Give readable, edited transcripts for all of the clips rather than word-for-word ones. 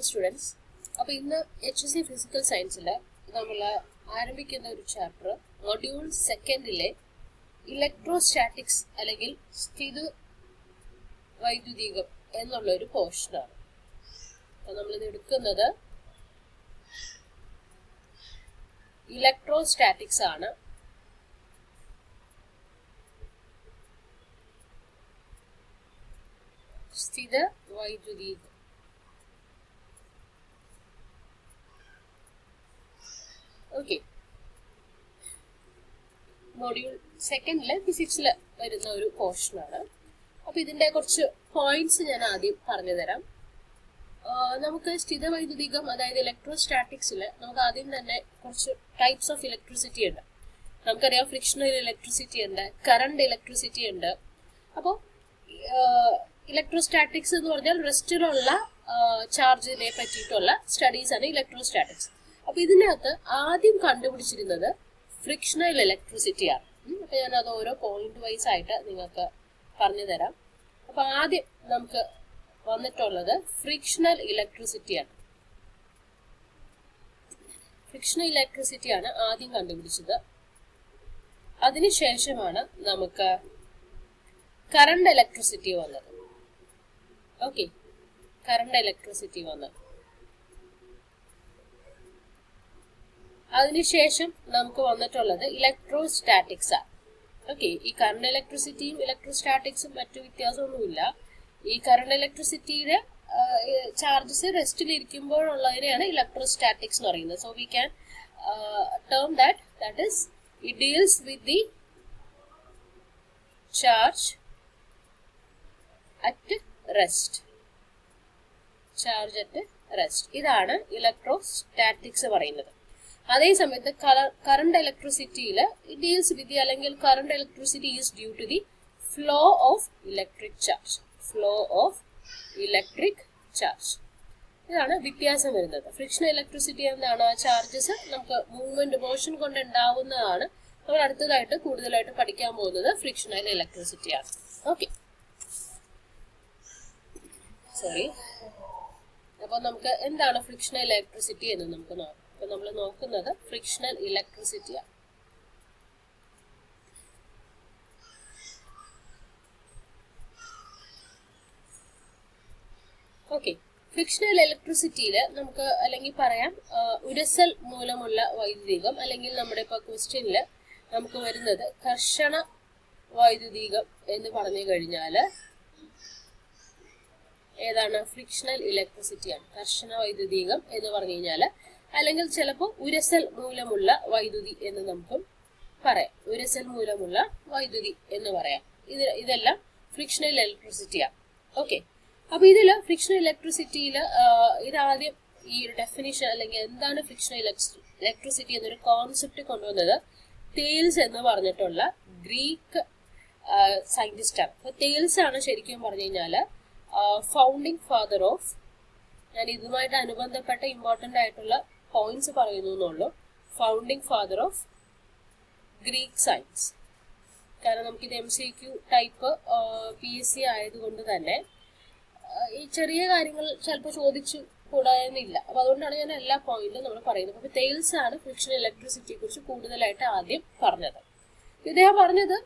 Students, അപ്പോൾ ഇന്ന് HSC physical സയൻസിൽ നമ്മൾ ആരംഭിക്കുന്ന ഒരു ചാപ്റ്റർ മൊഡ്യൂൾ 2 ഇലക്ട്രോസ്റ്റാറ്റിക്സ് അല്ലെങ്കിൽ സ്ഥിതി വൈദ്യുതീകം എന്നുള്ള ഒരു പോർഷനാണ്. അപ്പോൾ നമ്മളിത് എടുക്കുന്നത് ഇലക്ട്രോസ്റ്റാറ്റിക്സ് ആണ്. സ്ഥിതി വൈദ്യുതീകം. ഓക്കെ, മൊഡ്യൂൾ 2 ഫിസിക്സിൽ വരുന്ന ഒരു പോർഷനാണ്. അപ്പോൾ ഇതിൻ്റെ കുറച്ച് പോയിന്റ്സ് ഞാൻ ആദ്യം പറഞ്ഞു തരാം. നമുക്ക് സ്ഥിതി വൈദ്യുതീകം അതായത് ഇലക്ട്രോസ്റ്റാറ്റിക്സിൽ നമുക്ക് ആദ്യം തന്നെ കുറച്ച് ടൈപ്സ് ഓഫ് ഇലക്ട്രിസിറ്റി ഉണ്ട്. നമുക്കറിയാം ഫ്രിക്ഷണൽ ഇലക്ട്രിസിറ്റി ഉണ്ട്, കറണ്ട് ഇലക്ട്രിസിറ്റി ഉണ്ട്. അപ്പോൾ ഇലക്ട്രോസ്റ്റാറ്റിക്സ് എന്ന് പറഞ്ഞാൽ റെസ്റ്റിലുള്ള ചാർജിനെ പറ്റിയിട്ടുള്ള സ്റ്റഡീസ് ആണ് ഇലക്ട്രോസ്റ്റാറ്റിക്സ്. അപ്പോൾ ഇതിനകത്ത് ആദ്യം കണ്ടുപിടിച്ചിരുന്നത് ഫ്രിക്ഷണൽ ഇലക്ട്രിസിറ്റിയാണ്. അപ്പോൾ ഞാനത് ഓരോ പോയിന്റ് വൈസ് ആയിട്ട് നിങ്ങൾക്ക് പറഞ്ഞു തരാം. അപ്പോൾ ആദ്യം നമുക്ക് വന്നിട്ടുള്ളത് ഫ്രിക്ഷണൽ ഇലക്ട്രിസിറ്റിയാണ്. ഫ്രിക്ഷണൽ ഇലക്ട്രിസിറ്റിയാണ് ആദ്യം കണ്ടുപിടിച്ചത്. അതിനുശേഷമാണ് നമുക്ക് കറണ്ട് ഇലക്ട്രിസിറ്റി വന്നത്. ഓക്കെ, കറണ്ട് ഇലക്ട്രിസിറ്റി വന്നത്. അതിനുശേഷം നമുക്ക് വന്നിട്ടുള്ളത് ഇലക്ട്രോസ്റ്റാറ്റിക്സ് ആണ്. ഓക്കെ, ഈ കറണ്ട് ഇലക്ട്രിസിറ്റിയും ഇലക്ട്രോസ്റ്റാറ്റിക്സും മറ്റു വ്യത്യാസമൊന്നുമില്ല. ഈ കറണ്ട് ഇലക്ട്രിസിറ്റിയുടെ ചാർജസ് റെസ്റ്റിലിരിക്കുമ്പോഴുള്ളതിനെയാണ് ഇലക്ട്രോസ്റ്റാറ്റിക്സ് എന്ന് പറയുന്നത്. So we can term that is it deals with the charge at rest. Charge at rest, ഇതാണ് ഇലക്ട്രോസ്റ്റാറ്റിക്സ് പറയുന്നത്. അതേ സമയത്ത് കറണ്ട് ഇലക്ട്രിസിറ്റിയിൽ ഇറ്റ് ഡീൽസ് വിത്ത് അല്ലെങ്കിൽ current electricity is due to the flow of electric charge. Flow of electric charge, ഇതാണ് വ്യത്യാസം വരുന്നത്. Frictional electricity എന്താണ്? ചാർജസ് നമുക്ക് മൂവ്മെന്റ് മോഷൻ കൊണ്ട് ഉണ്ടാവുന്നതാണ്. നമ്മൾ അടുത്തതായിട്ട് കൂടുതലായിട്ട് പഠിക്കാൻ പോകുന്നത് ഫ്രിക്ഷണൽ ഇലക്ട്രിസിറ്റിയാണ്. Okay, sorry. അപ്പോൾ നമുക്ക് എന്താണ് ഫ്രിക്ഷണൽ ഇലക്ട്രിസിറ്റി എന്ന് നമുക്ക് നോക്കാം. അപ്പോൾ നമ്മൾ നോക്കുന്നത് ഫ്രിക്ഷണൽ ഇലക്ട്രിസിറ്റിയാണ്. ഓക്കെ, ഫ്രിക്ഷണൽ ഇലക്ട്രിസിറ്റിയിൽ നമുക്ക് അല്ലെങ്കിൽ പറയാം ഉരസൽ മൂലമുള്ള വൈദ്യുതീകം, അല്ലെങ്കിൽ നമ്മുടെ ഇപ്പോൾ ക്വസ്റ്റ്യനിൽ നമുക്ക് വരുന്നത് ഘർഷണ വൈദ്യുതീകം എന്ന് പറഞ്ഞു കഴിഞ്ഞാൽ ഏതാണ്? ഫ്രിക്ഷണൽ ഇലക്ട്രിസിറ്റിയാണ്. ഘർഷണ വൈദ്യുതീകം എന്ന് പറഞ്ഞു കഴിഞ്ഞാൽ, അല്ലെങ്കിൽ ചിലപ്പോൾ ഉരസൽ മൂലമുള്ള വൈദ്യുതി എന്ന് നമുക്കും പറയാം. ഉരസൽ മൂലമുള്ള വൈദ്യുതി എന്ന് പറയാം. ഇതെല്ലാം ഫ്രിക്ഷണൽ ഇലക്ട്രിസിറ്റിയാണ്. ഓക്കെ, അപ്പൊ ഇതില് ഫ്രിക്ഷണൽ ഇലക്ട്രിസിറ്റിയിൽ ഇതാദ്യം ഈ ഒരു ഡെഫിനിഷൻ അല്ലെങ്കിൽ എന്താണ് ഫ്രിക്ഷണൽ ഇലക്ട്രിസിറ്റി എന്നൊരു കോൺസെപ്റ്റ് കൊണ്ടുവന്നത് തേൽസ് എന്ന് പറഞ്ഞിട്ടുള്ള ഗ്രീക്ക് സയന്റിസ്റ്റ് ആണ്. അപ്പൊ തേൽസ് ആണ് ശരിക്കും പറഞ്ഞു കഴിഞ്ഞാല് ഫൗണ്ടിങ് ഫാദർ ഓഫ്, ഞാൻ ഇതുമായിട്ട് അനുബന്ധപ്പെട്ട ഇമ്പോർട്ടന്റ് ആയിട്ടുള്ള പോയിന്റ്സ് പറയുന്നു എന്നുള്ളൂ, founding father of Greek science. കാരണം നമുക്കിത് MCQ ടൈപ്പ് PSC ആയതുകൊണ്ട് തന്നെ ഈ ചെറിയ കാര്യങ്ങൾ ചിലപ്പോൾ ചോദിച്ചു കൂടായെന്നില്ല. അപ്പൊ അതുകൊണ്ടാണ് ഞാൻ എല്ലാ പോയിന്റും നമ്മൾ പറയുന്നത്. അപ്പൊ തേൽസ് ആണ് ഫ്രിക്ഷണൽ ഇലക്ട്രിസിറ്റിയെ കുറിച്ച് കൂടുതലായിട്ട് ആദ്യം പറഞ്ഞത്. ഇദ്ദേഹം പറഞ്ഞത്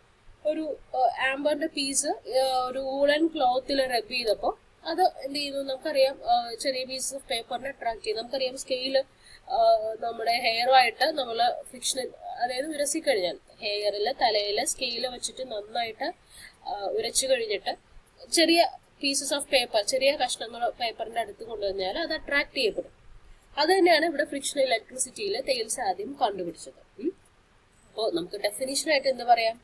ഒരു ആംബറിന്റെ പീസ് ഒരു വൂളൻ ക്ലോത്തിൽ റബ് ചെയ്തപ്പോൾ അത് എന്ത് ചെയ്യുന്നു നമുക്കറിയാം, ചെറിയ പീസസ് ഓഫ് പേപ്പറിനെ അട്രാക്ട് ചെയ്യും. നമുക്കറിയാം സ്കെയില് നമ്മുടെ ഹെയറുമായിട്ട് നമ്മൾ ഫ്രിക്ഷണൽ, അതായത് ഉരസി കഴിഞ്ഞാൽ ഹെയറില് തലയില് സ്കെയില് വെച്ചിട്ട് നന്നായിട്ട് ഉരച്ചു കഴിഞ്ഞിട്ട് ചെറിയ പീസസ് ഓഫ് പേപ്പർ, ചെറിയ കഷ്ണങ്ങൾ പേപ്പറിന്റെ അടുത്ത് കൊണ്ടുവന്നാൽ അത് അട്രാക്ട് ചെയ്യപ്പെടും. അത് തന്നെയാണ് ഇവിടെ ഫ്രിക്ഷണൽ ഇലക്ട്രിസിറ്റിയിൽ തേൽസ് ആദ്യം കണ്ടുപിടിച്ചത്. അപ്പോൾ നമുക്ക് ഡെഫിനിഷൻ ആയിട്ട് എന്ത് പറയാം?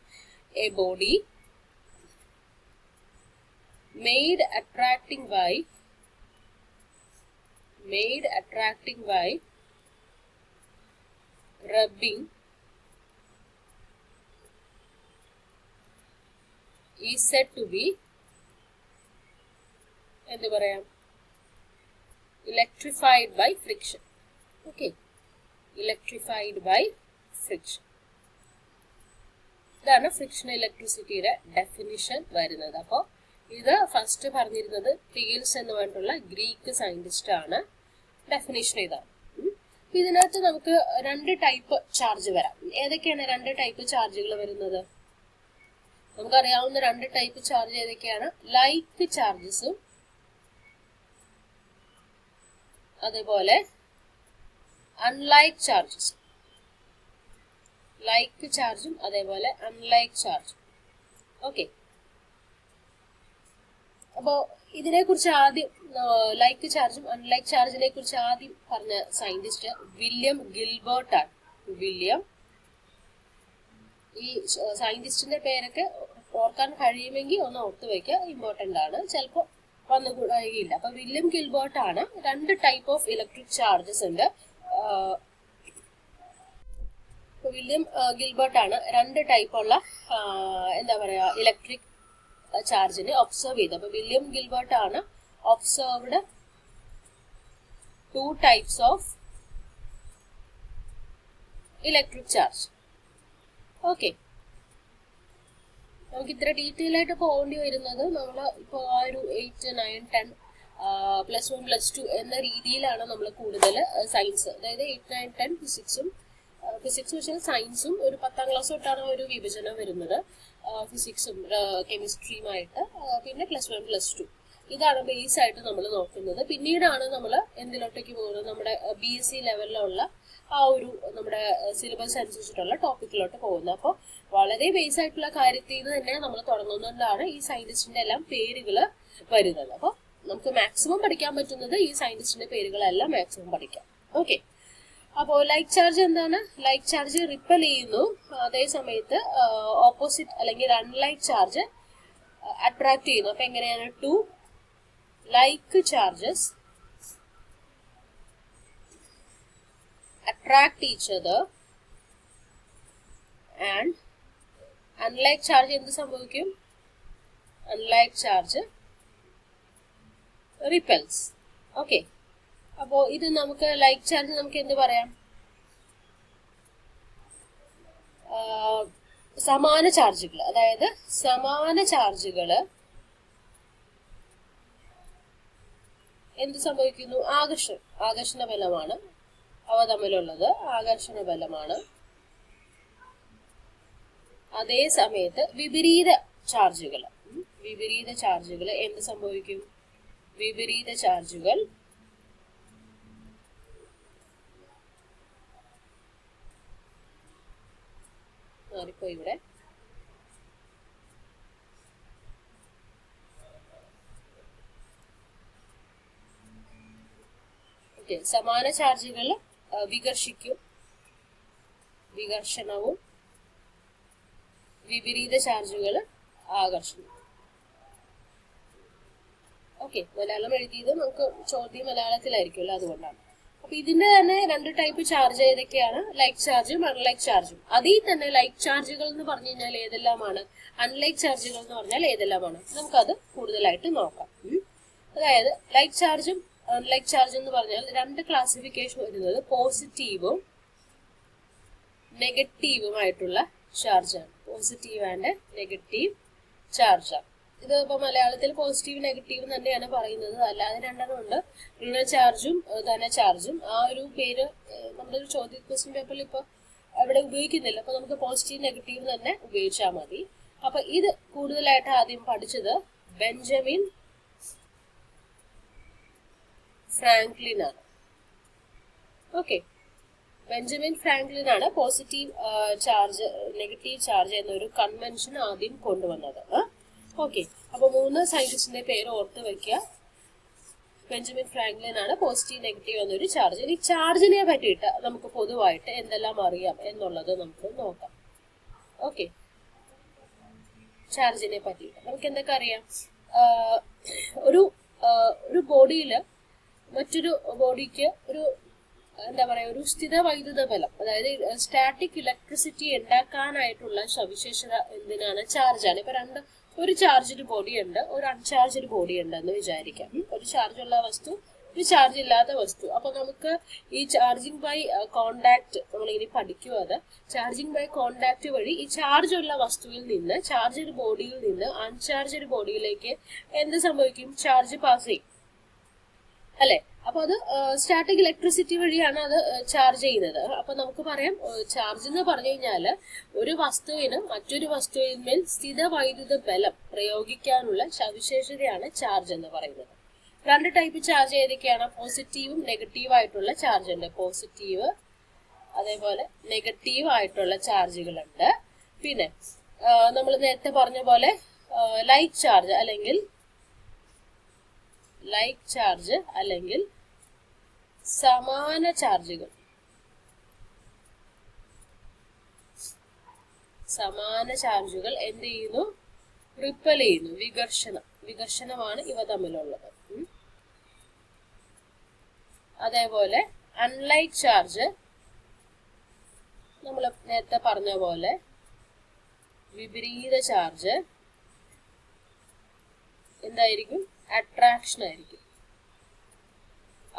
A body made attracting by rubbing is said to be എന്ത് പറയാം? electrified by friction. Okay, electrified by friction. ഇതാണ് ഫ്രിക്ഷണൽ ഇലക്ട്രിസിറ്റിയുടെ ഡെഫിനിഷൻ വരുന്നത്. അപ്പോൾ ഇത് ഫസ്റ്റ് പറഞ്ഞിരുന്നത് തേൽസ് എന്ന് പറഞ്ഞിട്ടുള്ള ഗ്രീക്ക് സയന്റിസ്റ്റ് ആണ്. ഡെഫിനേഷൻ ഇതാണ്. ഇതിനകത്ത് നമുക്ക് രണ്ട് ടൈപ്പ് ചാർജ് വരാം. ഏതൊക്കെയാണ് രണ്ട് ടൈപ്പ് ചാർജുകൾ വരുന്നത്? നമുക്കറിയാവുന്ന രണ്ട് ടൈപ്പ് ചാർജ് ഏതൊക്കെയാണ്? ലൈക്ക് ചാർജസും അതേപോലെ അൺലൈക്ക് ചാർജസും. ലൈക്ക് ചാർജും അതേപോലെ അൺലൈക്ക് ചാർജും. ഓക്കെ, അപ്പോ ഇതിനെ കുറിച്ച് ആദ്യം ലൈക്ക് ചാർജും അൺലൈക്ക് ചാർജിനെ കുറിച്ച് ആദ്യം പറഞ്ഞ സയന്റിസ്റ്റ് വില്യം ഗിൽബർട്ട് ആണ്. വില്യം, ഈ സയന്റിസ്റ്റിന്റെ പേരൊക്കെ ഓർക്കാൻ കഴിയുമെങ്കിൽ ഒന്ന് ഓർത്ത് വയ്ക്കുക, ഇമ്പോർട്ടന്റ് ആണ്, ചിലപ്പോൾ വന്നുകൂടായില്ല. അപ്പൊ വില്യം ഗിൽബർട്ട് ആണ് രണ്ട് ടൈപ്പ് ഓഫ് ഇലക്ട്രിക് ചാർജസ് ഉണ്ട്. വില്യം ഗിൽബർട്ട് ആണ് രണ്ട് ടൈപ്പുള്ള എന്താ പറയാ ഇലക്ട്രിക് ചാർജിനെ ഒബ്സർവ് ചെയ്തത്. അപ്പൊ വില്യം ഗിൽബർട്ട് ആണ് observed 2 types of electric charge. Okay, നമുക്ക് ഇത്ര ഡീറ്റെയിൽ ആയിട്ട് പോകേണ്ടി വരുന്നത് നമ്മൾ ഇപ്പോൾ ആ ഒരു 8, 9, 10 +1 +2 എന്ന രീതിയിലാണ് നമ്മൾ കൂടുതൽ സയൻസ്, അതായത് 8, 9, 10 ഫിസിക്സും വെച്ചാൽ സയൻസും ഒരു 10ാം ക്ലാസ് തൊട്ടാണ് ഒരു വിഭജനം വരുന്നത്. ഫിസിക്സും കെമിസ്ട്രിയുമായിട്ട്, പിന്നെ +1 +2 ഇതാണ് ബേസ് ആയിട്ട് നമ്മൾ നോക്കുന്നത്. പിന്നീടാണ് നമ്മൾ എന്തിലോട്ടേക്ക് പോകുന്നത്? നമ്മുടെ BSc ലെവലിലുള്ള ആ ഒരു നമ്മുടെ സിലബസ് അനുസരിച്ചിട്ടുള്ള ടോപ്പിക്കിലോട്ട് പോകുന്നത്. അപ്പോൾ വളരെ ബേസ് ആയിട്ടുള്ള കാര്യത്തിൽ നിന്ന് തന്നെ നമ്മൾ തുടങ്ങുന്നതുകൊണ്ടാണ് ഈ സയന്റിസ്റ്റിന്റെ എല്ലാം പേരുകൾ വരുന്നത്. അപ്പോൾ നമുക്ക് മാക്സിമം പഠിക്കാൻ പറ്റുന്നത് ഈ സയന്റിസ്റ്റിന്റെ പേരുകളെല്ലാം മാക്സിമം പഠിക്കാം. ഓക്കെ, അപ്പോൾ ലൈക്ക് ചാർജ് എന്താണ്? ലൈക്ക് ചാർജ് റിപ്പൽ ചെയ്യുന്നു, അതേ സമയത്ത് ഓപ്പോസിറ്റ് അല്ലെങ്കിൽ അൺലൈക്ക് ചാർജ് അട്രാക്ട് ചെയ്യുന്നു. അപ്പൊ എങ്ങനെയാണ്? 2 like charges attract each other and unlike charge എന്ത് സംഭവിക്കും? unlike charge repels. ഓക്കെ, അപ്പോ ഇത് നമുക്ക് ലൈക്ക് ചാർജ് നമുക്ക് എന്ത് പറയാം? സമാന ചാർജുകൾ, അതായത് സമാന ചാർജുകൾ എന്ത് സംഭവിക്കുന്നു? ആകർഷണ ബലമാണ് അവ തമ്മിലുള്ളത്, ആകർഷണ ബലമാണ്. അതേ സമയത്ത് വിപരീത ചാർജുകൾ എന്ത് സംഭവിക്കും? വിപരീത ചാർജുകൾ മാറിപ്പോയി ഇവിടെ. സമാന ചാർജുകൾ വികർഷിക്കും, വികർഷണവും. വിപരീത ചാർജുകൾ ആകർഷണം. ഓക്കെ, മലയാളം എഴുതിയത് നമുക്ക് ചോദ്യം മലയാളത്തിലായിരിക്കുമല്ലോ, അതുകൊണ്ടാണ്. അപ്പൊ ഇതിന്റെ തന്നെ രണ്ട് ടൈപ്പ് ചാർജ് ഏതൊക്കെയാണ്? ലൈക്ക് ചാർജും അൺലൈക്ക് ചാർജും. അതിൽ തന്നെ ലൈക്ക് ചാർജുകൾ എന്ന് പറഞ്ഞു കഴിഞ്ഞാൽ ഏതെല്ലാമാണ്, അൺലൈക്ക് ചാർജുകൾ എന്ന് പറഞ്ഞാൽ ഏതെല്ലാമാണ്, നമുക്കത് കൂടുതലായിട്ട് നോക്കാം. അതായത് ലൈക്ക് ചാർജും അൺലൈക്ക് ചാർജ് എന്ന് പറഞ്ഞാൽ രണ്ട് ക്ലാസിഫിക്കേഷൻ വരുന്നത് പോസിറ്റീവും നെഗറ്റീവുമായിട്ടുള്ള ചാർജാണ്. പോസിറ്റീവ് ആൻഡ് നെഗറ്റീവ് ചാർജാണ്. ഇത് ഇപ്പൊ മലയാളത്തിൽ പോസിറ്റീവ് നെഗറ്റീവ് തന്നെയാണ് പറയുന്നത്, അല്ലാതെ രണ്ടെണ്ണം ഉണ്ട്, ഋണ ചാർജും ധന ചാർജും. ആ ഒരു പേര് നമ്മുടെ ഒരു ക്വസ്റ്റ്യൻ പേപ്പറിൽ ഇപ്പൊ അവിടെ ഉപയോഗിക്കുന്നില്ല, അപ്പൊ നമുക്ക് പോസിറ്റീവ് നെഗറ്റീവ് തന്നെ ഉപയോഗിച്ചാൽ മതി. അപ്പൊ ഇത് കൂടുതലായിട്ട് ആദ്യം പഠിച്ചത് ബെഞ്ചമിൻ ഫ്രാങ്ക്ലിൻ ആണ്. ഓക്കെ, ബെഞ്ചമിൻ ഫ്രാങ്ക്ലിൻ ആണ് പോസിറ്റീവ് ചാർജ് നെഗറ്റീവ് ചാർജ് എന്നൊരു കൺവെൻഷൻ ആദ്യം കൊണ്ടുവന്നത്. ഓക്കെ, അപ്പൊ 3 സയന്റിസ്റ്റിന്റെ പേര് ഓർത്ത് വെക്കുക. ബെഞ്ചമിൻ ഫ്രാങ്ക്ലിൻ ആണ് പോസിറ്റീവ് നെഗറ്റീവ് എന്നൊരു ചാർജ്. ഈ ചാർജിനെ പറ്റിയിട്ട് നമുക്ക് പൊതുവായിട്ട് എന്തെല്ലാം അറിയാം എന്നുള്ളത് നമുക്ക് നോക്കാം. ഓക്കെ, ചാർജിനെ പറ്റിയിട്ട് നമുക്ക് എന്തൊക്കെ അറിയാം? ഒരു ബോഡിയില് മറ്റൊരു ബോഡിക്ക് ഒരു എന്താ പറയാ ഒരു സ്ഥിത വൈദ്യുത ബലം, അതായത് സ്റ്റാറ്റിക് ഇലക്ട്രിസിറ്റി ഉണ്ടാക്കാനായിട്ടുള്ള സവിശേഷത എന്തിനാണ്? ചാർജാണ്. ഇപ്പൊ ഒരു ചാർജ്ഡ് ബോഡി ഉണ്ട്, ഒരു അൺചാർജ്ഡ് ബോഡി ഉണ്ട് എന്ന് വിചാരിക്കാം. ഒരു ചാർജ് ഉള്ള വസ്തു, ഒരു ചാർജ് ഇല്ലാത്ത വസ്തു. അപ്പൊ നമുക്ക് ഈ ചാർജിങ് ബൈ കോണ്ടാക്ട് നമ്മളിനി പഠിക്കും. അത് ചാർജിങ് ബൈ കോണ്ടാക്ട് വഴി ഈ ചാർജ് ഉള്ള വസ്തുവിൽ നിന്ന്, ചാർജ്ഡ് ബോഡിയിൽ നിന്ന് അൺചാർജ്ഡ് ബോഡിയിലേക്ക് എന്ത് സംഭവിക്കും? ചാർജ് പാസ് ചെയ്യും, അല്ലെ? അപ്പൊ അത് സ്റ്റാറ്റിക് ഇലക്ട്രിസിറ്റി വഴിയാണ് അത് ചാർജ് ചെയ്യുന്നത്. അപ്പൊ നമുക്ക് പറയാം ചാർജ് എന്ന് പറഞ്ഞു കഴിഞ്ഞാല് ഒരു വസ്തുവിന് മറ്റൊരു വസ്തുവിന്മേൽ സ്ഥിത വൈദ്യുത ബലം പ്രയോഗിക്കാനുള്ള സവിശേഷതയാണ് ചാർജ് എന്ന് പറയുന്നത്. രണ്ട് ടൈപ്പ് ചാർജ് ഏതൊക്കെയാണ്? പോസിറ്റീവും നെഗറ്റീവ് ആയിട്ടുള്ള ചാർജ് ഉണ്ട്. പോസിറ്റീവ് അതേപോലെ നെഗറ്റീവ് ആയിട്ടുള്ള ചാർജുകളുണ്ട്. പിന്നെ നമ്മൾ നേരത്തെ പറഞ്ഞ പോലെ ലൈക്ക് ചാർജ് അല്ലെങ്കിൽ സമാന ചാർജുകൾ എന്ത് ചെയ്യുന്നു? റിപ്പൽ ചെയ്യുന്നു. വികർഷണമാണ് ഇവ തമ്മിലുള്ളത്. അതേപോലെ അൺലൈക്ക് ചാർജ് നമ്മൾ നേരത്തെ പറഞ്ഞ പോലെ വിപരീത ചാർജ് എന്തായിരിക്കും? അട്രാക്ഷൻ ആയിരിക്കും,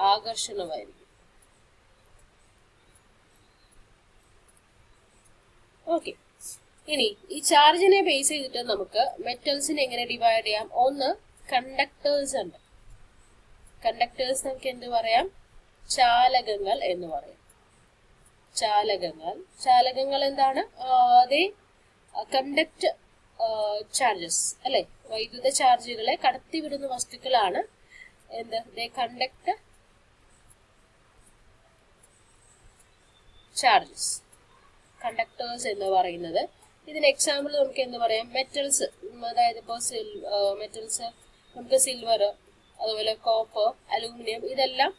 ആകർഷണമായിരിക്കും. ഓക്കെ, ഇനി ഈ ചാർജിനെ ബേസ് ചെയ്തിട്ട് നമുക്ക് മെറ്റൽസിനെ എങ്ങനെ ഡിവൈഡ് ചെയ്യാം? ഒന്ന് കണ്ടക്ടേഴ്സ് ഉണ്ട്. കണ്ടക്ടേഴ്സ് നമുക്ക് എന്ത് പറയാം? ചാലകങ്ങൾ എന്ന് പറയാം. ചാലകങ്ങൾ എന്താണ്? അതേ കണ്ടക്ട് ചാർജസ് അല്ലെ, വൈദ്യുത ചാർജുകളെ കടത്തിവിടുന്ന വസ്തുക്കളാണ് എന്ത്? കണ്ടക്ട് ചാർജസ്, കണ്ടക്ടേഴ്സ് എന്ന് പറയുന്നത്. ഇതിന് എക്സാമ്പിൾ നമുക്ക് എന്ത് പറയാം? മെറ്റൽസ്, അതായത് ഇപ്പോൾ മെറ്റൽസ് നമുക്ക് സിൽവർ, അതുപോലെ കോപ്പർ, അലൂമിനിയം, ഇതെല്ലാം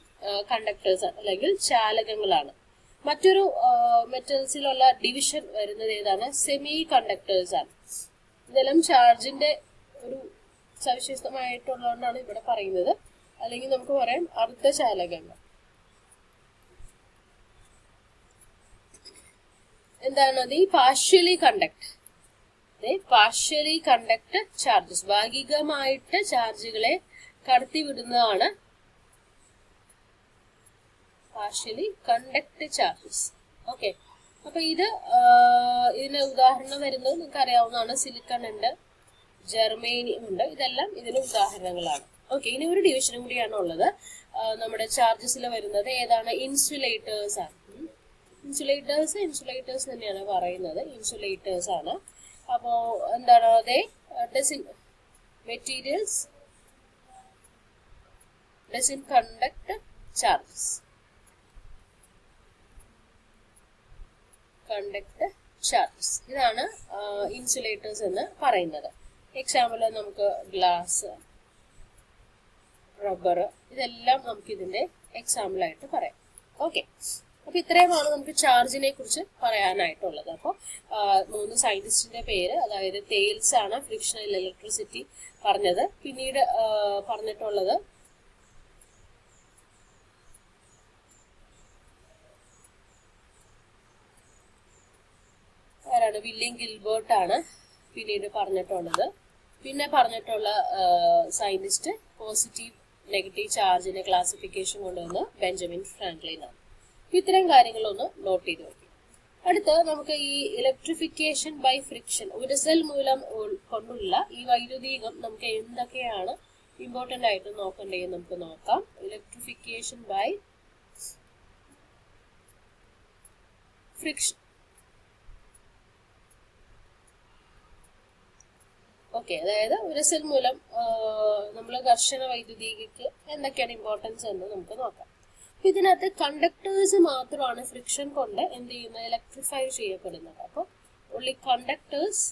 കണ്ടക്ടേഴ്സ് അല്ലെങ്കിൽ ചാലകങ്ങളാണ്. മറ്റൊരു മെറ്റൽസിലുള്ള ഡിവിഷൻ വരുന്നത് ഏതാണ്? സെമി കണ്ടക്ടേഴ്സ് ആണ്. ഇതെല്ലാം ചാർജിന്റെ ഒരു സവിശേഷമായിട്ടുള്ളതുകൊണ്ടാണ് ഇവിടെ പറയുന്നത്. അല്ലെങ്കിൽ നമുക്ക് പറയാം അർദ്ധചാലകങ്ങൾ. എന്താണത്? ഈ പാർഷ്യലി കണ്ടക്ട് ചാർജസ്, ഭാഗികമായിട്ട് ചാർജുകളെ കടത്തിവിടുന്നതാണ് പാർഷ്യലി കണ്ടക്ട് ചാർജസ്. ഓക്കെ, അപ്പൊ ഇതിന് ഉദാഹരണം വരുന്നത് നിങ്ങൾക്ക് അറിയാവുന്നതാണ്. സിലിക്കൺ ഉണ്ട്, ജർമേനിയം ഉണ്ട്, ഇതെല്ലാം ഇതിന് ഉദാഹരണങ്ങളാണ്. ഓക്കെ, ഇനി ഒരു ഡിവിഷനും കൂടിയാണ് ഉള്ളത് നമ്മുടെ ചാർജസിൽ വരുന്നത്. ഏതാണ്? ഇൻസുലേറ്റേഴ്സ് ആണ്. ഇൻസുലേറ്റേഴ്സ് തന്നെയാണ് പറയുന്നത്. ഇൻസുലേറ്റേഴ്സ് ആണ്. അപ്പോ എന്താണ്? Materials doesn't conduct charges. ഇതാണ് ഇൻസുലേറ്റേഴ്സ് എന്ന് പറയുന്നത്. എക്സാമ്പിൾ നമുക്ക് ഗ്ലാസ്, റബ്ബർ, ഇതെല്ലാം നമുക്ക് ഇതിന്റെ എക്സാമ്പിൾ ആയിട്ട് പറയാം. ഓക്കെ, അപ്പൊ ഇത്രയുമാണ് നമുക്ക് ചാർജിനെ കുറിച്ച് പറയാനായിട്ടുള്ളത്. അപ്പോൾ 3 സയന്റിസ്റ്റിന്റെ പേര്, അതായത് തെയിൽസ് ആണ് ഫ്രിക്ഷണൽ ഇലക്ട്രിസിറ്റി പറഞ്ഞത്. പിന്നീട് പറഞ്ഞിട്ടുള്ളത് വില്യം ഗിൽബർട്ട് ആണ് പിന്നീട് പറഞ്ഞിട്ടുള്ളത്. പിന്നെ പറഞ്ഞിട്ടുള്ള സയന്റിസ്റ്റ് പോസിറ്റീവ് നെഗറ്റീവ് ചാർജിന്റെ ക്ലാസിഫിക്കേഷൻ കൊണ്ടുവന്ന് ബെഞ്ചമിൻ ഫ്രാങ്ക്ലിൻ ആണ്. ഇത്തരം കാര്യങ്ങളൊന്ന് നോട്ട് ചെയ്ത് നോക്കി. അടുത്ത് നമുക്ക് ഈ ഇലക്ട്രിഫിക്കേഷൻ ബൈ ഫ്രിക്ഷൻ, ഉരസൽ മൂലം കൊണ്ടുള്ള ഈ വൈദ്യുതീകം നമുക്ക് എന്തൊക്കെയാണ് ഇമ്പോർട്ടന്റ് ആയിട്ട് നോക്കേണ്ടതെന്ന് നമുക്ക് നോക്കാം. Electrification by friction. ഓക്കെ, അതായത് ഉരസൽ മൂലം നമ്മൾ ഘർഷണ വൈദ്യുതിക്ക് എന്തൊക്കെയാണ് ഇമ്പോർട്ടൻസ് എന്ന് നമുക്ക് നോക്കാം. ഇതിനകത്ത് കണ്ടക്ടേഴ്സ് മാത്രമാണ് ഫ്രിക്ഷൻ കൊണ്ട് എന്ത് ചെയ്യുന്നത്? ഇലക്ട്രിഫൈ ചെയ്യപ്പെടുന്നത്. അപ്പോൾ ഓൺലി കണ്ടക്ടേഴ്സ്.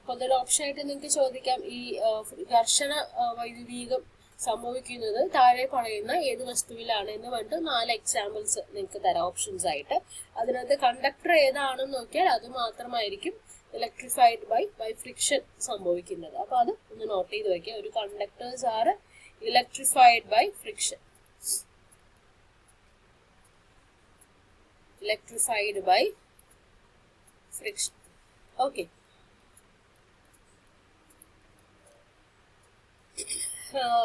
അതൊരു ഓപ്ഷൻ ആയിട്ട് നിങ്ങൾക്ക് ചോദിക്കാം, ഈ ഘർഷണ വൈദ്യുതീകം സംഭവിക്കുന്നത് താഴെ പറയുന്ന ഏത് വസ്തുവിലാണ് എന്ന് പറഞ്ഞിട്ട് 4 എക്സാമ്പിൾസ് നിങ്ങൾക്ക് തരാം ഓപ്ഷൻസ് ആയിട്ട്. അതിനകത്ത് കണ്ടക്ടർ ഏതാണെന്ന് നോക്കിയാൽ അത് മാത്രമായിരിക്കും ഇലക്ട്രിഫൈഡ് ബൈ ഫ്രിക്ഷൻ സംഭവിക്കുന്നത്. അപ്പൊ അത് ഒന്ന് നോട്ട് ചെയ്ത് വെക്കുക. ഒരു conductors are electrified by friction. Okay,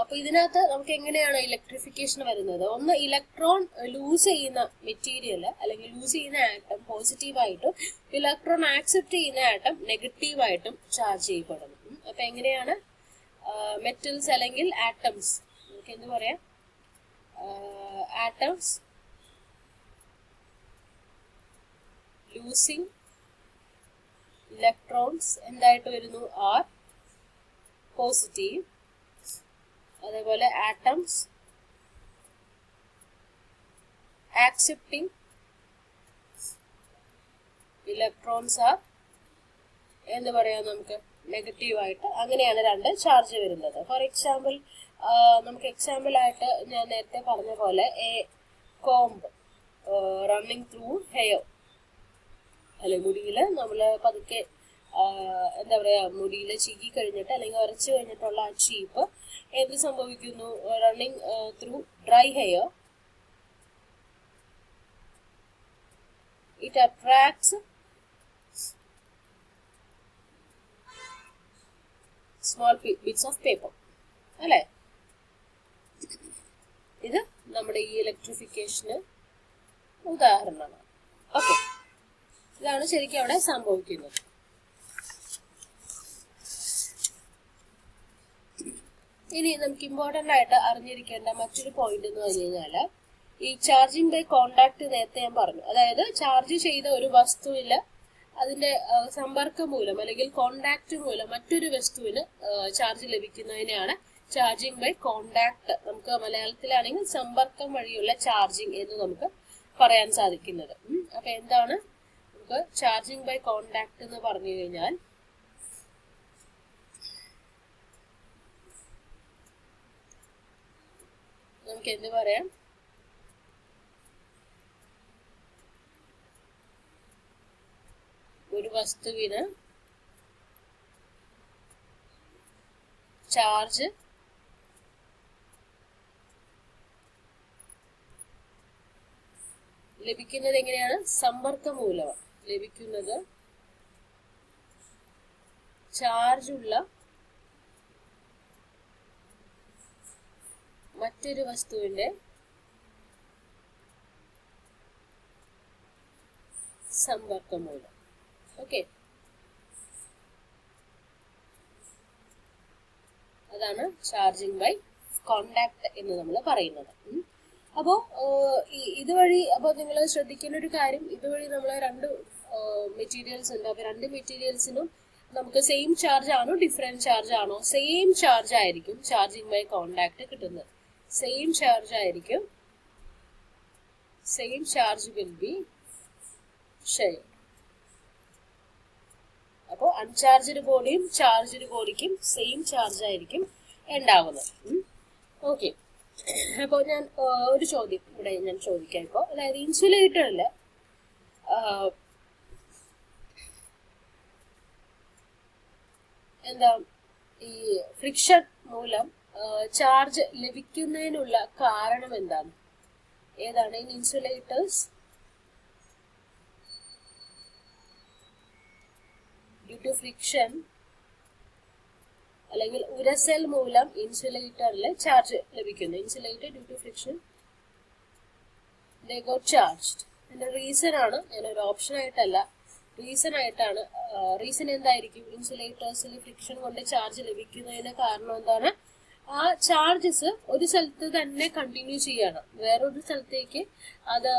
അപ്പൊ ഇതിനകത്ത് നമുക്ക് എങ്ങനെയാണ് ഇലക്ട്രിഫിക്കേഷൻ വരുന്നത്? ഒന്ന്, ഇലക്ട്രോൺ ലൂസ് ചെയ്യുന്ന മെറ്റീരിയൽ അല്ലെങ്കിൽ ലൂസ് ചെയ്യുന്ന ആറ്റം പോസിറ്റീവായിട്ടും ഇലക്ട്രോൺ ആക്സെപ്റ്റ് ചെയ്യുന്ന ആറ്റം നെഗറ്റീവായിട്ടും ചാർജ് ചെയ്യപ്പെടുന്നു. അപ്പൊ എങ്ങനെയാണ് മെറ്റൽസ് അല്ലെങ്കിൽ ആറ്റംസ് നമുക്ക് എന്ത് പറയാം, ആറ്റംസ് ലൂസിങ് ഇലക്ട്രോൺസ് എന്തായിട്ട് വരുന്നു, ആർ പോസിറ്റീവ്. അതേപോലെ ആറ്റംസ് ആക്സെപ്റ്റിംഗ് ഇലക്ട്രോൺസ് ആർ എന്ന് പറയാം നമുക്ക് നെഗറ്റീവായിട്ട്. അങ്ങനെയാണ് രണ്ട് ചാർജ് വരുന്നത്. ഫോർ എക്സാമ്പിൾ, നമുക്ക് എക്സാമ്പിൾ ആയിട്ട് ഞാൻ നേരത്തെ പറഞ്ഞ പോലെ A comb running through hair, അല്ലെ മുടിയിൽ നമ്മൾ പതുക്കെ എന്താ പറയാ, മുടിയിൽ ചീകി കഴിഞ്ഞിട്ട് അല്ലെങ്കിൽ ഉരച്ചു കഴിഞ്ഞിട്ടുള്ള ആ ചീപ്പ് എന്ത് സംഭവിക്കുന്നു, running through dry hair, it attracts small bits of paper, അല്ലേ? ഇത് നമ്മുടെ ഈ ഇലക്ട്രിഫിക്കേഷന് ഉദാഹരണമാണ്. ഓക്കെ, ഇതാണ് ശരിക്കും അവിടെ സംഭവിക്കുന്നത്. ഇനി നമുക്ക് ഇമ്പോർട്ടൻ്റ് ആയിട്ട് അറിഞ്ഞിരിക്കേണ്ട മറ്റൊരു പോയിന്റ് എന്ന് പറഞ്ഞു കഴിഞ്ഞാൽ, ഈ ചാർജിങ് ബൈ കോണ്ടാക്ട് നേരത്തെ ഞാൻ പറഞ്ഞു. അതായത് ചാർജ് ചെയ്ത ഒരു വസ്തുവിൽ അതിന്റെ സമ്പർക്കം മൂലം അല്ലെങ്കിൽ കോണ്ടാക്ട് മൂലം മറ്റൊരു വസ്തുവിന് ചാർജ് ലഭിക്കുന്നതിനെയാണ് ചാർജിങ് ബൈ കോണ്ടാക്ട്, നമുക്ക് മലയാളത്തിലാണെങ്കിൽ സമ്പർക്കം വഴിയുള്ള ചാർജിങ് എന്ന് നമുക്ക് പറയാൻ സാധിക്കുന്നത്. അപ്പൊ എന്താണ് നമുക്ക് ചാർജിങ് ബൈ കോണ്ടാക്ട് എന്ന് പറഞ്ഞു കഴിഞ്ഞാൽ, നമുക്ക് എന്ത് പറയാം, ഒരു വസ്തുവിന് ചാർജ് ലഭിക്കുന്നത് എങ്ങനെയാണ്, സമ്പർക്കം മൂലമാണ് ലഭിക്കുന്നത്. ചാർജുള്ള മറ്റൊരു വസ്തുവിന്റെ സമ്പർക്കം മൂലം. ഓക്കെ, അതാണ് ചാർജിങ് ബൈ കോണ്ടാക്ട് എന്ന് നമ്മൾ പറയുന്നത്. അപ്പോൾ ഇതുവഴി നിങ്ങൾ ശ്രദ്ധിക്കേണ്ട ഒരു കാര്യം, ഇതുവഴി നമ്മൾ രണ്ട് മെറ്റീരിയൽസ് ഉണ്ട്. അപ്പോൾ രണ്ട് മെറ്റീരിയൽസിനും നമുക്ക് സെയിം ചാർജ് ആണോ ഡിഫറെന്റ് ചാർജ് ആണോ, സെയിം ചാർജ് ആയിരിക്കും ചാർജിങ് ബൈ കോണ്ടാക്ട് കിട്ടുന്നത്. സെയിം ചാർജ് ആയിരിക്കും, same charge will be shared. അപ്പോൾ അൺചാർജ്ഡ് ബോഡിയും ചാർജ്ഡ് ബോഡിക്കും സെയിം ചാർജ് ആയിരിക്കും ഉണ്ടാവുന്നത്. ഓക്കെ, അപ്പോൾ ഞാൻ ഒരു ചോദ്യം ഇവിടെ ഞാൻ ചോദിക്കാം ഇപ്പോൾ. അതായത് ഇൻസുലേറ്ററിൽ എന്താ ഈ ഫ്രിക്ഷൻ മൂലം ചാർജ് ലഭിക്കുന്നതിനുള്ള കാരണം എന്താണ്? ഏതാണ്? In insulators due to friction അല്ലെങ്കിൽ ഉരസൽ മൂലം ഇൻസുലേറ്ററിൽ ചാർജ് ലഭിക്കുന്നു. Insulator due to friction they got charged. അതിന്റെ റീസൺ ആണ്, ഞാനൊരു ഓപ്ഷൻ ആയിട്ടല്ല, റീസൺ ആയിട്ടാണ്. റീസൺ എന്തായിരിക്കും? ഇൻസുലേറ്റേഴ്സിൽ ഫ്രിക്ഷൻ കൊണ്ട് ചാർജ് ലഭിക്കുന്നതിന് കാരണം എന്താണ്? ആ ചാർജസ് ഒരു സ്ഥലത്ത് തന്നെ കണ്ടിന്യൂ ചെയ്യണം, വേറൊരു സ്ഥലത്തേക്ക് അത്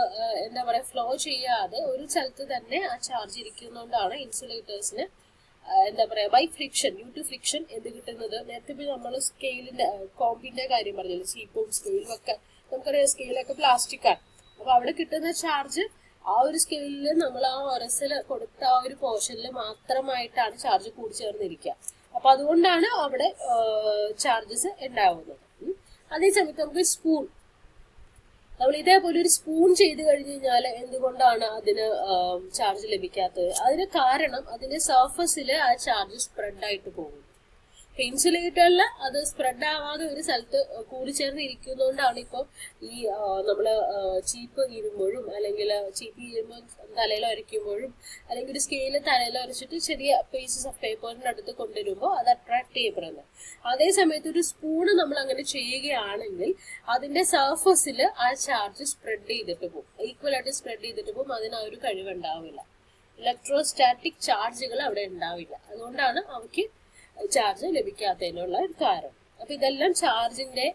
എന്താ പറയാ ഫ്ലോ ചെയ്യാതെ ഒരു സ്ഥലത്ത് തന്നെ ആ ചാർജ് ഇരിക്കുന്നതുകൊണ്ടാണ് ഇൻസുലേറ്റേഴ്സിന് എന്താ പറയാ by friction, due to friction എന്ത് കിട്ടുന്നത്? നേരത്തെ നമ്മൾ സ്കെയിലിന്റെ കോമ്പിന്റെ കാര്യം പറഞ്ഞില്ല, ചീപ്പും സ്കെയിലും ഒക്കെ നമുക്കറിയാം. സ്കെയിലൊക്കെ പ്ലാസ്റ്റിക് ആണ്. അപ്പൊ അവിടെ കിട്ടുന്ന ചാർജ് ആ ഒരു സ്കെയിലിൽ നമ്മൾ ആ ഒരസൽ കൊടുത്ത ആ ഒരു പോർഷനിൽ മാത്രമായിട്ടാണ് ചാർജ് കൂടി ചേർന്നിരിക്കുക. അപ്പൊ അതുകൊണ്ടാണ് അവിടെ ചാർജസ് ഉണ്ടാവുന്നത്. അതേസമയത്ത് നമുക്ക് സ്പൂൺ, നമ്മൾ ഇതേപോലെ ഒരു സ്പൂൺ ചെയ്ത് കഴിഞ്ഞ് കഴിഞ്ഞാൽ എന്തുകൊണ്ടാണ് അതിന് ചാർജ് ലഭിക്കാത്തത്? അതിന് കാരണം അതിന്റെ സർഫസിൽ ആ ചാർജ് സ്പ്രെഡ് ആയിട്ട് പോകുന്നു. ഇൻസുലേറ്ററിൽ അത് സ്പ്രെഡ് ആവാതെ ഒരു സ്ഥലത്ത് കൂടിച്ചേർന്ന് ഇരിക്കുന്നതുകൊണ്ടാണ് ഇപ്പം ഈ നമ്മള് ചീപ്പ് കീറുമ്പോഴും അല്ലെങ്കിൽ ചീപ്പ് കീറുമ്പോൾ തലയിൽ ഉരയ്ക്കുമ്പോഴും അല്ലെങ്കിൽ ഒരു സ്കെയില് തലയിൽ ഉരച്ചിട്ട് ചെറിയ പീസസ് ഓഫ് പേപ്പറിന്റെ അടുത്ത് കൊണ്ടുവരുമ്പോൾ അത് അട്രാക്ട് ചെയ്യപ്പെടുന്നത്. അതേ സമയത്ത് ഒരു സ്പൂണ് നമ്മൾ അങ്ങനെ ചെയ്യുകയാണെങ്കിൽ അതിന്റെ സർഫസിൽ ആ ചാർജ് സ്പ്രെഡ് ചെയ്തിട്ട് പോകും, ഈക്വൽ ആയിട്ട് സ്പ്രെഡ് ചെയ്തിട്ട് പോകും. അതിന് ആ ഒരു കഴിവുണ്ടാവില്ല, ഇലക്ട്രോസ്റ്റാറ്റിക് ചാർജുകൾ അവിടെ ഉണ്ടാവില്ല. അതുകൊണ്ടാണ് അവയ്ക്ക് ചാർജ് ലഭിക്കാത്തതിനുള്ള ഒരു കാരണം. അപ്പൊ ഇതെല്ലാം ചാർജിന്റെ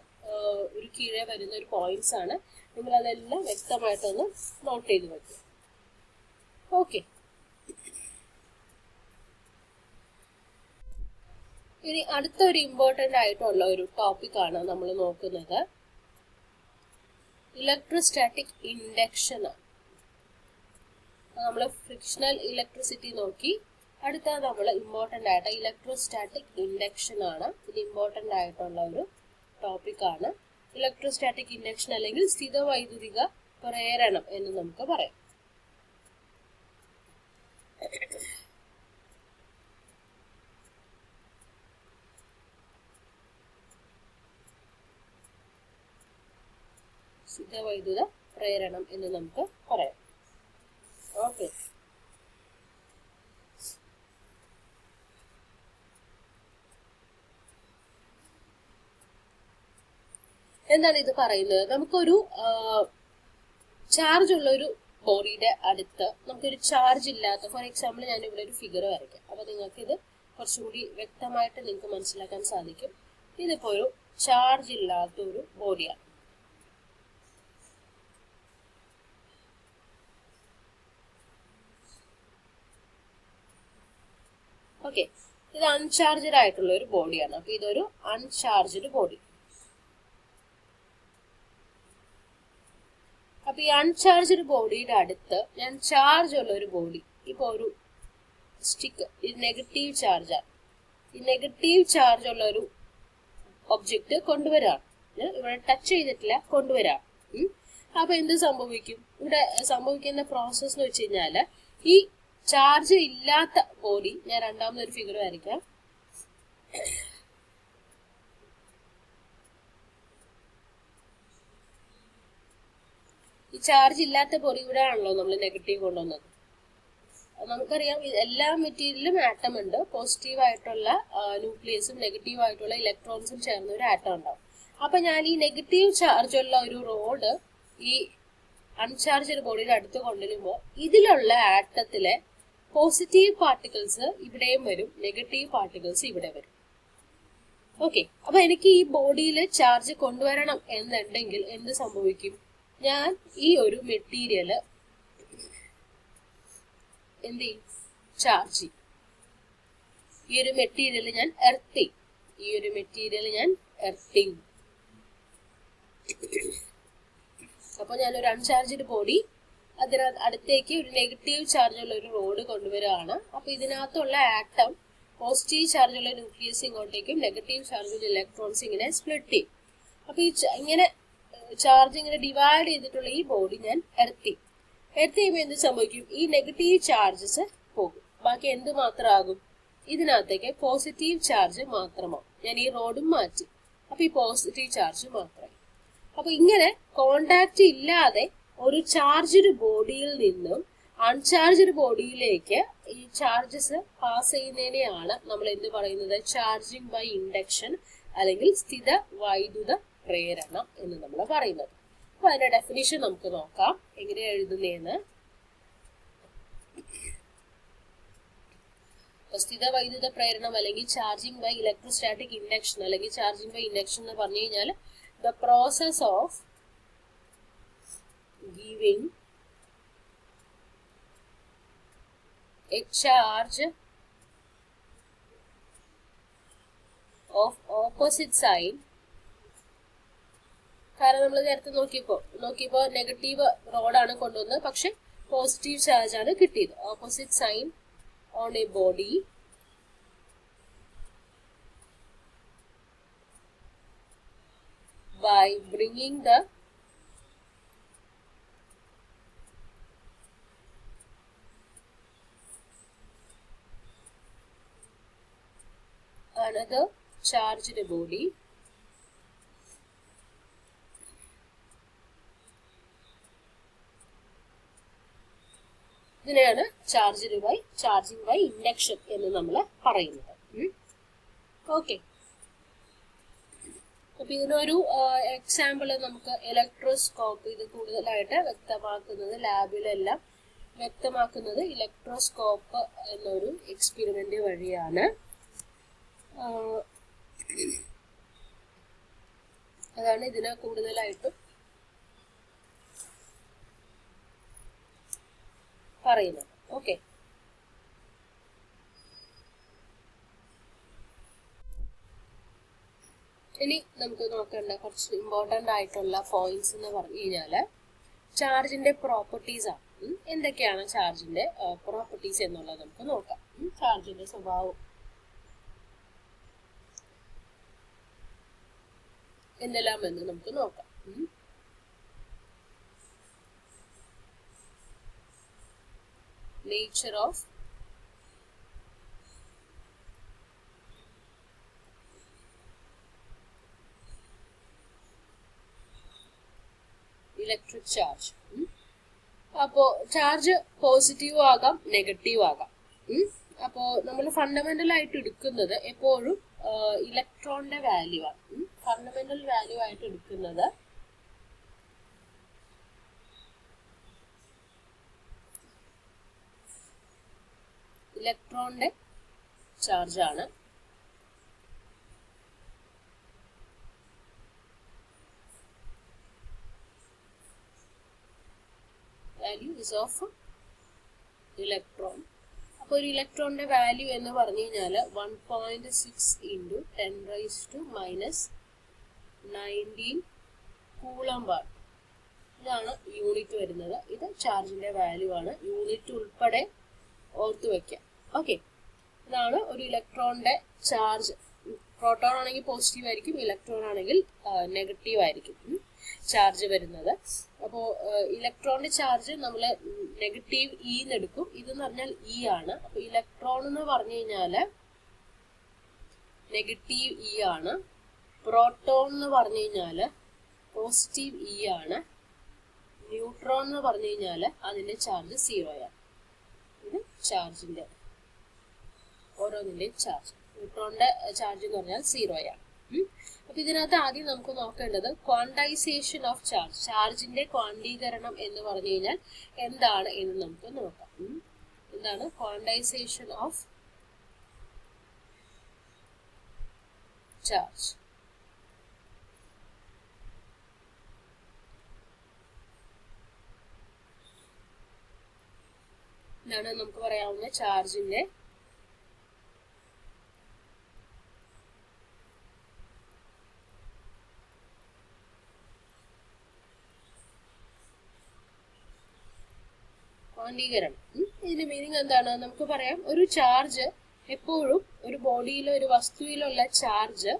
ഒരു കീഴെ വരുന്ന ഒരു പോയിന്റ്സ് ആണ്. നിങ്ങൾ അതെല്ലാം വ്യക്തമായിട്ടൊന്ന് നോട്ട് ചെയ്ത് വെക്കുക. ഓക്കെ, ഇനി അടുത്തൊരു ഇമ്പോർട്ടൻ്റ് ആയിട്ടുള്ള ഒരു ടോപ്പിക്കാണ് നമ്മൾ നോക്കുന്നത്. ഇലക്ട്രോസ്റ്റാറ്റിക് ഇൻഡക്ഷൻ ആണ്. നമ്മൾ ഫ്രിക്ഷണൽ ഇലക്ട്രിസിറ്റി നോക്കി. അടുത്ത നമ്മൾ ഇമ്പോർട്ടൻ്റ് ആയിട്ട് ഇലക്ട്രോസ്റ്റാറ്റിക് ഇൻഡക്ഷൻ ആണ്. ഇത് ഇമ്പോർട്ടൻ്റ് ആയിട്ടുള്ള ഒരു ടോപ്പിക്കാണ്. ഇലക്ട്രോസ്റ്റാറ്റിക് ഇൻഡക്ഷൻ അല്ലെങ്കിൽ സ്ഥിതവൈദ്യുതിക പ്രേരണം എന്ന് നമുക്ക് പറയാം. സ്ഥിതവൈദ്യുത പ്രേരണം എന്ന് നമുക്ക് പറയാം. ഓക്കെ, എന്താണ് ഇത് പറയുന്നത്? നമുക്കൊരു ചാർജ് ഉള്ള ഒരു ബോഡിയുടെ അടുത്ത് നമുക്കൊരു ചാർജ് ഇല്ലാത്ത, ഫോർ എക്സാമ്പിൾ ഞാൻ ഇവിടെ ഒരു ഫിഗർ വരയ്ക്കാം. അപ്പൊ നിങ്ങൾക്ക് ഇത് കുറച്ചും കൂടി വ്യക്തമായിട്ട് നിങ്ങൾക്ക് മനസ്സിലാക്കാൻ സാധിക്കും. ഇതിപ്പോ ഒരു ചാർജ് ഇല്ലാത്ത ഒരു ബോഡിയാണ്. ഓക്കെ, ഇത് അൺചാർജഡ് ആയിട്ടുള്ള ഒരു ബോഡിയാണ്. അപ്പൊ ഇതൊരു അൺചാർജഡ് ബോഡി. അപ്പൊ ഈ അൺചാർജഡ് ബോഡിയുടെ അടുത്ത് ഞാൻ ചാർജ് ഉള്ള ഒരു ബോഡി, ഇപ്പൊ ഒരു സ്റ്റിക്ക്, ഇത് നെഗറ്റീവ് ചാർജാണ്. ഈ നെഗറ്റീവ് ചാർജ് ഉള്ള ഒരു ഒബ്ജക്റ്റ് കൊണ്ടുവരാം. ഇവിടെ ടച്ച് ചെയ്തിട്ടില്ല, കൊണ്ടുവരാം. അപ്പൊ എന്ത് സംഭവിക്കും? ഇവിടെ സംഭവിക്കുന്ന പ്രോസസ് എന്ന് വെച്ച് കഴിഞ്ഞാല് ഈ ചാർജ് ഇല്ലാത്ത ബോഡി, ഞാൻ രണ്ടാമതൊരു ഫിഗർ വരയ്ക്കാം. ഈ ചാർജ് ഇല്ലാത്ത ബോഡി ഇവിടെ ആണല്ലോ നമ്മൾ നെഗറ്റീവ് കൊണ്ടുവന്നത്. നമുക്കറിയാം എല്ലാ മെറ്റീരിയലിലും ആറ്റം ഉണ്ട്. പോസിറ്റീവ് ആയിട്ടുള്ള ന്യൂക്ലിയസും നെഗറ്റീവ് ആയിട്ടുള്ള ഇലക്ട്രോൺസും ചേർന്ന ഒരു ആറ്റം ഉണ്ടാവും. അപ്പൊ ഞാൻ ഈ നെഗറ്റീവ് ചാർജ് ഉള്ള ഒരു റോഡ് ഈ അൺചാർജഡ് ബോഡിയുടെ അടുത്ത് കൊണ്ടുവരുമ്പോൾ ഇതിലുള്ള ആറ്റത്തിലെ പോസിറ്റീവ് പാർട്ടിക്കിൾസ് ഇവിടെയും വരും, നെഗറ്റീവ് പാർട്ടിക്കിൾസ് ഇവിടെ വരും. ഓക്കെ, അപ്പൊ എനിക്ക് ഈ ബോഡിയിൽ ചാർജ് കൊണ്ടുവരണം എന്നുണ്ടെങ്കിൽ എന്ത് സംഭവിക്കും? ഞാൻ ഈ ഒരു മെറ്റീരിയല് എന്ത് ചെയ്യും? ചാർജ് ചെയ്യും. ഈ ഒരു മെറ്റീരിയൽ ഞാൻ എർത്തിങ്, ഈ ഒരു മെറ്റീരിയൽ ഞാൻ എർത്തിങ്. അപ്പൊ ഞാനൊരു അൺചാർജഡ് ബോഡി, അതിനകത്ത് അടുത്തേക്ക് ഒരു നെഗറ്റീവ് ചാർജ് ഉള്ള ഒരു റോഡ് കൊണ്ടുവരികയാണ്. അപ്പൊ ഇതിനകത്തുള്ള ആറ്റം പോസിറ്റീവ് ചാർജ് ഉള്ള ന്യൂക്ലിയസ് ഇങ്ങോട്ടേക്കും നെഗറ്റീവ് ചാർജ് ഉള്ള ഇലക്ട്രോൺസ് ഇങ്ങനെ സ്പ്ലിറ്റ് ചെയ്യും. അപ്പൊ ഈ ഇങ്ങനെ ചാർജ് ഇങ്ങനെ ഡിവൈഡ് ചെയ്തിട്ടുള്ള ഈ ബോഡി ഞാൻ എർത്ത് ചെയ്യുമ്പോൾ എന്ത് സംഭവിക്കും? ഈ നെഗറ്റീവ് ചാർജസ് പോകും. ബാക്കി എന്ത് മാത്രമാകും? ഇതിനകത്തേക്ക് പോസിറ്റീവ് ചാർജ് മാത്രമാവും. ഞാൻ ഈ റോഡും മാറ്റി, അപ്പൊ ഈ പോസിറ്റീവ് ചാർജ് മാത്രമായി. അപ്പൊ ഇങ്ങനെ കോണ്ടാക്ട് ഇല്ലാതെ ഒരു ചാർജ്ഡ് ബോഡിയിൽ നിന്നും അൺചാർജ്ഡ് ബോഡിയിലേക്ക് ഈ ചാർജസ് പാസ് ചെയ്യുന്നതിനെയാണ് നമ്മൾ എന്ത് പറയുന്നത്? ചാർജിങ് ബൈ ഇൻഡക്ഷൻ അല്ലെങ്കിൽ സ്ഥിത വൈദ്യുത പ്രേരണം എന്ന് നമ്മൾ പറയുന്നത്. അപ്പൊ അതിന്റെ ഡെഫിനിഷൻ നമുക്ക് നോക്കാം എങ്ങനെയാ എഴുതുന്നതെന്ന്. സ്ഥിത വൈദ്യുത പ്രേരണം അല്ലെങ്കിൽ ചാർജിങ് ബൈ ഇലക്ട്രോസ്റ്റാറ്റിക് ഇൻഡക്ഷൻ അല്ലെങ്കിൽ ചാർജിങ് ബൈ ഇൻഡക്ഷൻ എന്ന് പറഞ്ഞു കഴിഞ്ഞാൽ the process of giving a charge of opposite sign. കാരണം നമ്മൾ നേരത്തെ നോക്കിയപ്പോ നെഗറ്റീവ് റോഡാണ് കൊണ്ടുവന്നത്, പക്ഷെ പോസിറ്റീവ് ചാർജ് ആണ് കിട്ടിയത്. Opposite sign on a body by bringing the another charged body ഇതിനെയാണ് ചാർജിങ് ബൈ ഇൻഡക്ഷൻ എന്ന് നമ്മൾ പറയുന്നത്. ഓക്കെ, അപ്പൊ ഇതിനൊരു എക്സാമ്പിൾ നമുക്ക് ഇലക്ട്രോസ്കോപ്പ്, ഇത് കൂടുതലായിട്ട് വ്യക്തമാക്കുന്നത് ലാബിലെല്ലാം വ്യക്തമാക്കുന്നത് ഇലക്ട്രോസ്കോപ്പ് എന്നൊരു എക്സ്പെരിമെന്റ് വഴിയാണ്. അതാണ് ഇതിനെ കൂടുതലായിട്ടും പറയുന്നത്. ഓക്കെ, ഇനി നമുക്ക് നോക്കേണ്ട കുറച്ച് ഇമ്പോർട്ടൻ്റ് ആയിട്ടുള്ള പോയിന്റ്സ് എന്ന് പറഞ്ഞു കഴിഞ്ഞാല് ചാർജിന്റെ പ്രോപ്പർട്ടീസ് ആണ്. എന്തൊക്കെയാണ് ചാർജിന്റെ പ്രോപ്പർട്ടീസ് എന്നുള്ളത് നമുക്ക് നോക്കാം. ചാർജിന്റെ സ്വഭാവം എന്തെല്ലാം എന്ന് നമുക്ക് നോക്കാം. Nature of electric charge. അപ്പോ ചാർജ് പോസിറ്റീവ് ആകാം, നെഗറ്റീവ് ആകാം. അപ്പോ നമ്മൾ ഫണ്ടമെന്റൽ ആയിട്ട് എടുക്കുന്നത് എപ്പോഴും ഇലക്ട്രോണിന്റെ വാല്യൂ ആണ്. ഫണ്ടമെന്റൽ വാല്യൂ ആയിട്ട് എടുക്കുന്നത് ഇലക്ട്രോണിന്റെ ചാർജ് ആണ്. Value is of electron. അപ്പോൾ ഒരു ഇലക്ട്രോണിന്റെ വാല്യൂ എന്ന് പറഞ്ഞു കഴിഞ്ഞാൽ 1.6 ഇൻറ്റു 10⁻⁻19 കൂളംബ് ആണ്. ഇതാണ് യൂണിറ്റ് വരുന്നത്. ഇത് ചാർജിന്റെ വാല്യൂ ആണ്. യൂണിറ്റ് ഉൾപ്പെടെ ഓർത്തു വെക്കാം. ഓക്കെ, ഇതാണ് ഒരു ഇലക്ട്രോണിന്റെ ചാർജ്. പ്രോട്ടോൺ ആണെങ്കിൽ പോസിറ്റീവ് ആയിരിക്കും, ഇലക്ട്രോൺ ആണെങ്കിൽ നെഗറ്റീവ് ആയിരിക്കും ചാർജ് വരുന്നത്. അപ്പോൾ ഇലക്ട്രോണിന്റെ ചാർജ് നമ്മൾ നെഗറ്റീവ് എന്ന് എടുക്കും. ഇതെന്ന് പറഞ്ഞാൽ ഇ ആണ്. അപ്പൊ ഇലക്ട്രോൺ എന്ന് പറഞ്ഞു കഴിഞ്ഞാല് നെഗറ്റീവ് ഇ ആണ്. പ്രോട്ടോൺ എന്ന് പറഞ്ഞു കഴിഞ്ഞാല് പോസിറ്റീവ് ഇ ആണ്. ന്യൂട്രോൺ എന്ന് പറഞ്ഞു കഴിഞ്ഞാല് അതിന്റെ ചാർജ് 0 ആണ്. ഇത് ചാർജിന്റെ ഓരോന്നിന്റെയും ചാർജ്. ന്യൂട്രോണിന്റെ ചാർജ് എന്ന് പറഞ്ഞാൽ 0 ആണ്. അപ്പൊ ഇതിനകത്ത് ആദ്യം നമുക്ക് നോക്കേണ്ടത് ക്വാണ്ടൈസേഷൻ ഓഫ് ചാർജ്. ചാർജിന്റെ ക്വാണ്ടീകരണം എന്ന് പറഞ്ഞു കഴിഞ്ഞാൽ എന്താണ് എന്ന് നമുക്ക് നോക്കാം. എന്താണ് ക്വാണ്ടൈസേഷൻ ഓഫ് ചാർജ്? ഇതാണ് നമുക്ക് പറയാവുന്ന ചാർജിന്റെ ക്വാണ്ടീകരണം. ഇതിന്റെ മീനിങ് എന്താണ്? നമുക്ക് പറയാം, ഒരു ചാർജ് എപ്പോഴും ഒരു ബോഡിയിലോ ഒരു വസ്തുവിലുള്ള ചാർജ്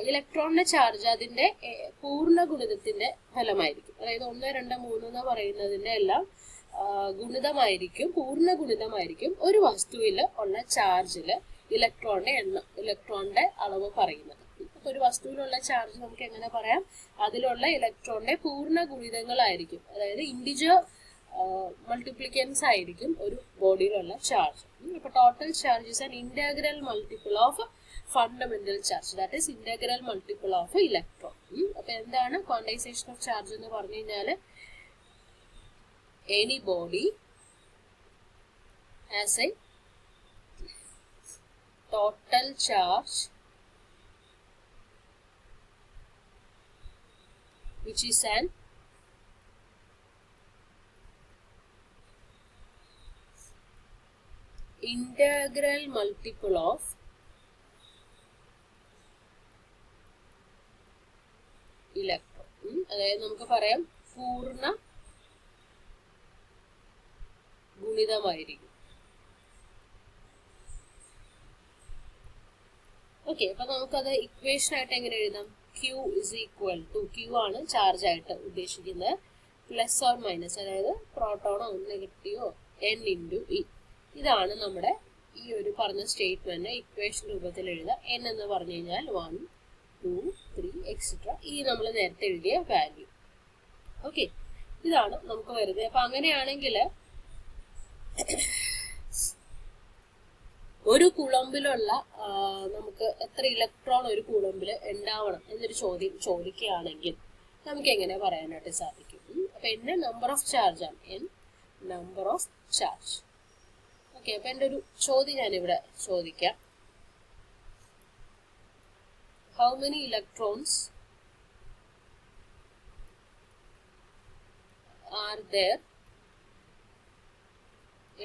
ഇലക്ട്രോണിന്റെ ചാർജ് അതിന്റെ പൂർണ്ണ ഗുണിതത്തിന്റെ ഫലമായിരിക്കും. അതായത് 1, 2, 3 എന്ന് പറയുന്നതിന്റെ എല്ലാം ഗുണിതമായിരിക്കും, പൂർണ്ണ ഗുണിതമായിരിക്കും ഒരു വസ്തുവിൽ ഉള്ള ചാർജില് ഇലക്ട്രോണിന്റെ എണ്ണം, ഇലക്ട്രോണിന്റെ അളവ് പറയുന്നത്. അപ്പൊ ഒരു വസ്തുവിലുള്ള ചാർജ് നമുക്ക് എങ്ങനെ പറയാം? അതിലുള്ള ഇലക്ട്രോണിന്റെ പൂർണ്ണ ഗുണിതങ്ങളായിരിക്കും. അതായത് ഇൻഡിജർ മൾട്ടിപ്ലിക്കൻസ് ആയിരിക്കും ഒരു ബോഡിയിലുള്ള ചാർജ്. അപ്പൊ total charge is an integral multiple of fundamental charge, that is integral multiple of electron. അപ്പൊ എന്താണ് ക്വാണ്ടൈസേഷൻ ഓഫ് ചാർജ് എന്ന് പറഞ്ഞു കഴിഞ്ഞാൽ any body has a total charge which is an integral multiple of electron. അതായത് നമുക്ക് പറയാം പൂർണ്ണ ഗുണിതമായിരിക്കും. Okay, അപ്പൊ നമുക്കത് ഇക്വേഷൻ ആയിട്ട് എങ്ങനെ എഴുതാം? Q is equal to, Q ആണ് ചാർജ് ആയിട്ട് ഉദ്ദേശിക്കുന്നത്, പ്ലസ് ഓർ മൈനസ്, അതായത് പ്രോട്ടോണോ നെഗറ്റീവോ N ഇൻറ്റു ഇ. ഇതാണ് നമ്മുടെ ഈ ഒരു പറഞ്ഞ സ്റ്റേറ്റ്മെന്റ് ഇക്വേഷൻ രൂപത്തിൽ എഴുതുക. N എന്ന് പറഞ്ഞു കഴിഞ്ഞാൽ 1, 2, 3 എക്സെട്ര. ഈ നമ്മൾ നേരത്തെ എഴുതിയ വാല്യൂ. ഓക്കെ, ഇതാണ് നമുക്ക് വരുന്നത്. അപ്പൊ അങ്ങനെയാണെങ്കിൽ ഒരു കുളമ്പിലുള്ള നമുക്ക് എത്ര ഇലക്ട്രോൺ ഒരു കുളമ്പിൽ ഉണ്ടാവണം എന്നൊരു ചോദ്യം ചോദിക്കുകയാണെങ്കിൽ നമുക്ക് എങ്ങനെ പറയാനായിട്ട് സാധിക്കും? അപ്പൊ എന്റെ നമ്പർ ഓഫ് ചാർജ് ആണ്, N number of charge. Okay, അപ്പൊ എൻ്റെ ഒരു ചോദ്യം ഞാനിവിടെ ചോദിക്കാം. How many electrons are there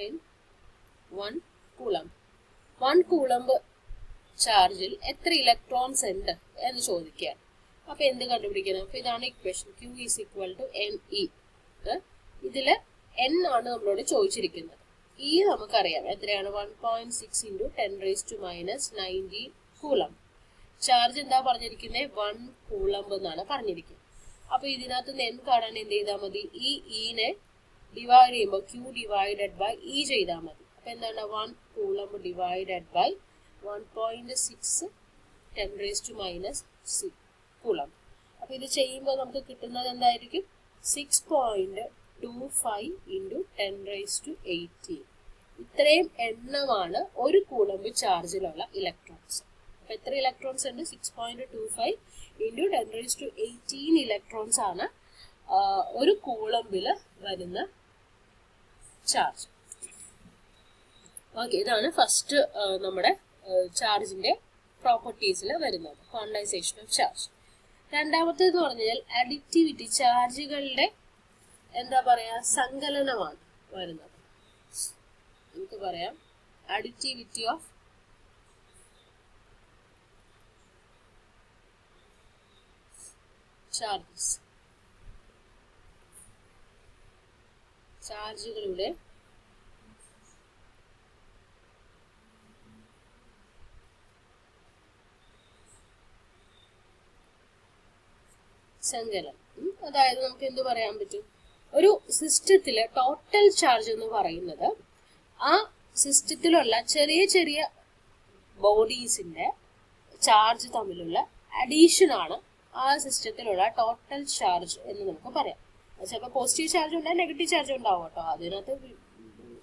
in 1 coulomb. 1 coulomb ചാർജിൽ എത്ര ഇലക്ട്രോൺസ് ഉണ്ട് എന്ന് ചോദിക്കുകയാണ്. അപ്പൊ എന്ത് കണ്ടുപിടിക്കണം? അപ്പൊ ഇതാണ് equation. Q is equal to NE. ഇതില് N ആണ് നമ്മളോട് ചോദിച്ചിരിക്കുന്നത്. E നമുക്കറിയാം എത്രയാണ്? 1.6 into 10 raised to minus 19 coulomb. Charge എന്താ പറഞ്ഞിരിക്കുന്നത്? 1 coulomb എന്നാണ് പറഞ്ഞിരിക്കുന്നത്. അപ്പൊ ഇതിനകത്ത് നിന്ന് N കാണാൻ എന്ത് ചെയ്താൽ മതി? ഈ E-നെ ഡിവൈഡ് ചെയ്യുമ്പോൾ Q ഡിവൈഡഡ് ബൈ E ചെയ്താൽ മതി. അപ്പൊ എന്താണ്? 1 coulomb divided by 1.6 10 raised to minus 6 coulomb. അപ്പൊ ഇത് ചെയ്യുമ്പോൾ നമുക്ക് കിട്ടുന്നത് എന്തായിരിക്കും? 6.25 into 10 raised to 18. ഇത്രയും എണ്ണമാണ് ഒരു കൂളംബ് ചാർജിലുള്ള ഇലക്ട്രോൺസ്. അപ്പൊ എത്ര ഇലക്ട്രോൺസ് ഉണ്ട്? 6.25 into 10 raised to 18 ഇലക്ട്രോൺസ് ആണ് ഒരു കൂളംബില് വരുന്ന ചാർജ്. ഓക്കെ, ഇതാണ് ഫസ്റ്റ് നമ്മുടെ ചാർജിന്റെ പ്രോപ്പർട്ടീസിൽ വരുന്നത്, ക്വാണ്ടൈസേഷൻ ഓഫ് ചാർജ്. രണ്ടാമത്തേന്ന് പറഞ്ഞാൽ അഡിറ്റിവിറ്റി, ചാർജുകളുടെ എന്താ പറയാ സങ്കലനമാണ് വരുന്നത്. നമുക്ക് പറയാം അഡിറ്റിവിറ്റി ഓഫ് ചാർജസ്. ചാർജുകളുടെ സങ്കലനം. അതായത് നമുക്ക് എന്ത് പറയാൻ പറ്റും? ഒരു സിസ്റ്റത്തിലെ ടോട്ടൽ ചാർജ് എന്ന് പറയുന്നത് ആ സിസ്റ്റത്തിലുള്ള ചെറിയ ചെറിയ ബോഡീസിന്റെ ചാർജ് തമ്മിലുള്ള അഡീഷൻ ആണ് ആ സിസ്റ്റത്തിലുള്ള ടോട്ടൽ ചാർജ് എന്ന് നമുക്ക് പറയാം. ചിലപ്പോൾ പോസിറ്റീവ് ചാർജ് ഉണ്ടാവും, നെഗറ്റീവ് ചാർജ് ഉണ്ടാവും കേട്ടോ, അതിനകത്ത്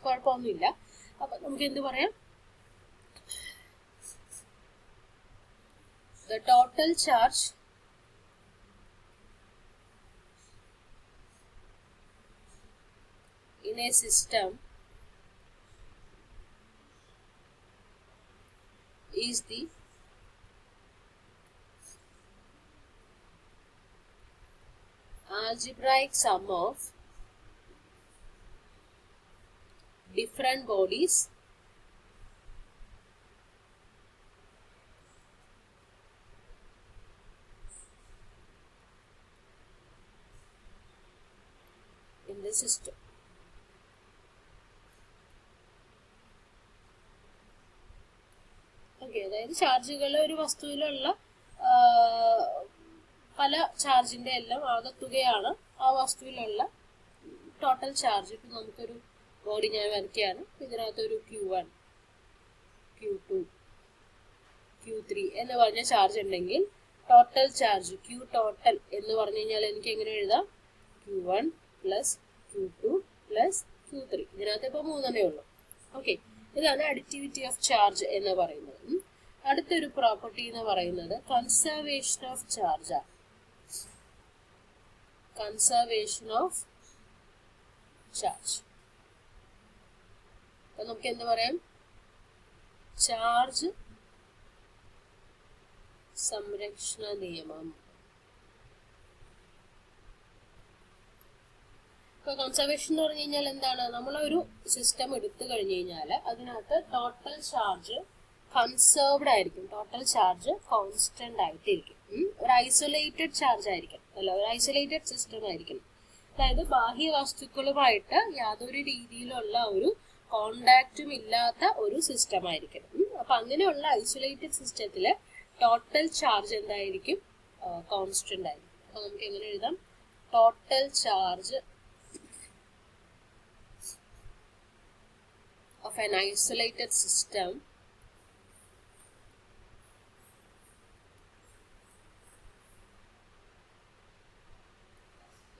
കുഴപ്പമൊന്നുമില്ല. അപ്പൊ നമുക്ക് എന്ത് പറയാം? The total charge in a system is the algebraic sum of different bodies in the system. Okay, അതായത് ചാർജുകൾ ഒരു വസ്തുവിലുള്ള പല ചാർജിന്റെ എല്ലാം ആകത്തുകയാണ് ആ വസ്തുവിലുള്ള ടോട്ടൽ ചാർജ്. ഇപ്പം നമുക്കൊരു ബോഡി ഞാൻ വരയ്ക്കുകയാണ്. ഇതിനകത്തൊരു Q1, Q2, Q3 എന്ന് പറഞ്ഞ ചാർജ് ഉണ്ടെങ്കിൽ ടോട്ടൽ ചാർജ് Q ടോട്ടൽ എന്ന് പറഞ്ഞു കഴിഞ്ഞാൽ എനിക്ക് എങ്ങനെ എഴുതാം? Q1 plus Q2 plus Q3. ഇതിനകത്ത് ഇപ്പോൾ 3 ഉള്ളൂ. ഓക്കെ, ഇതാണ് അഡിറ്റിവിറ്റി ഓഫ് ചാർജ് എന്ന് പറയുന്നത്. അടുത്തൊരു പ്രോപ്പർട്ടി എന്ന് പറയുന്നത് conservation of charge. Conservation of charge. അപ്പൊ നമുക്ക് എന്ത് പറയാം? ചാർജ് സംരക്ഷണ നിയമം. ഇപ്പൊ കൺസർവേഷൻ എന്ന് പറഞ്ഞു കഴിഞ്ഞാൽ എന്താണ്? നമ്മളൊരു സിസ്റ്റം എടുത്തു കഴിഞ്ഞു കഴിഞ്ഞാൽ അതിനകത്ത് ടോട്ടൽ ചാർജ് കൺസേർവ്ഡ് ആയിരിക്കും, ടോട്ടൽ ചാർജ് കോൺസ്റ്റന്റ് ആയിട്ടിരിക്കും. ഒരു ഐസൊലേറ്റഡ് ചാർജ് ആയിരിക്കും, അല്ല ഒരു ഐസൊലേറ്റഡ് സിസ്റ്റം ആയിരിക്കും. അതായത് ബാഹ്യ വസ്തുക്കളുമായിട്ട് യാതൊരു രീതിയിലുള്ള ഒരു കോണ്ടാക്റ്റും ഇല്ലാത്ത ഒരു സിസ്റ്റം ആയിരിക്കണം. അപ്പൊ അങ്ങനെയുള്ള ഐസൊലേറ്റഡ് സിസ്റ്റത്തില് ടോട്ടൽ ചാർജ് എന്തായിരിക്കും? കോൺസ്റ്റന്റ് ആയിരിക്കും. അപ്പൊ നമുക്ക് എങ്ങനെ എഴുതാം? Total charge of an isolated system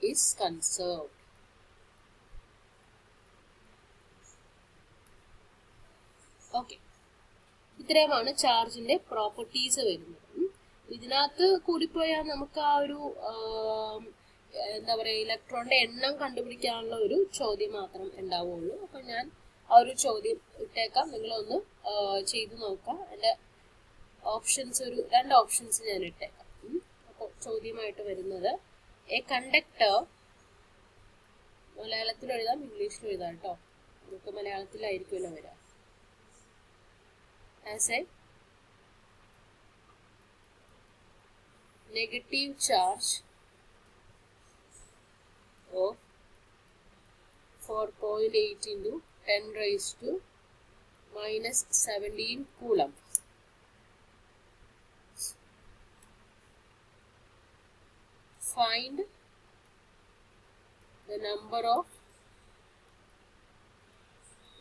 is conserved. Okay, ഇത്രയുമാണ് ചാർജിന്റെ പ്രോപ്പർട്ടീസ് വരുന്നത്. ഇതിനകത്ത് കൂടിപ്പോയാൽ നമുക്ക് ആ ഒരു എന്താ പറയാ ഇലക്ട്രോണിന്റെ എണ്ണം കണ്ടുപിടിക്കാനുള്ള ഒരു ചോദ്യം മാത്രം ഉണ്ടാവുള്ളൂ. അപ്പൊ ഞാൻ ആ ഒരു ചോദ്യം ഇട്ടേക്കാം, നിങ്ങളൊന്ന് ചെയ്തു നോക്കാം. എൻ്റെ ഓപ്ഷൻസ് ഒരു 2 ഓപ്ഷൻസ് ഞാൻ ഇട്ടേക്കാം. അപ്പോൾ ചോദ്യമായിട്ട് വരുന്നത് എ കണ്ടക്ടർ മലയാളത്തിൽ എഴുതാം, ഇംഗ്ലീഷിൽ എഴുതാം കേട്ടോ. നമുക്ക് മലയാളത്തിലായിരിക്കുമല്ലോ വരാം. As A negative charge of 4.8 into 10 raised to minus 17 coulomb. Find the number of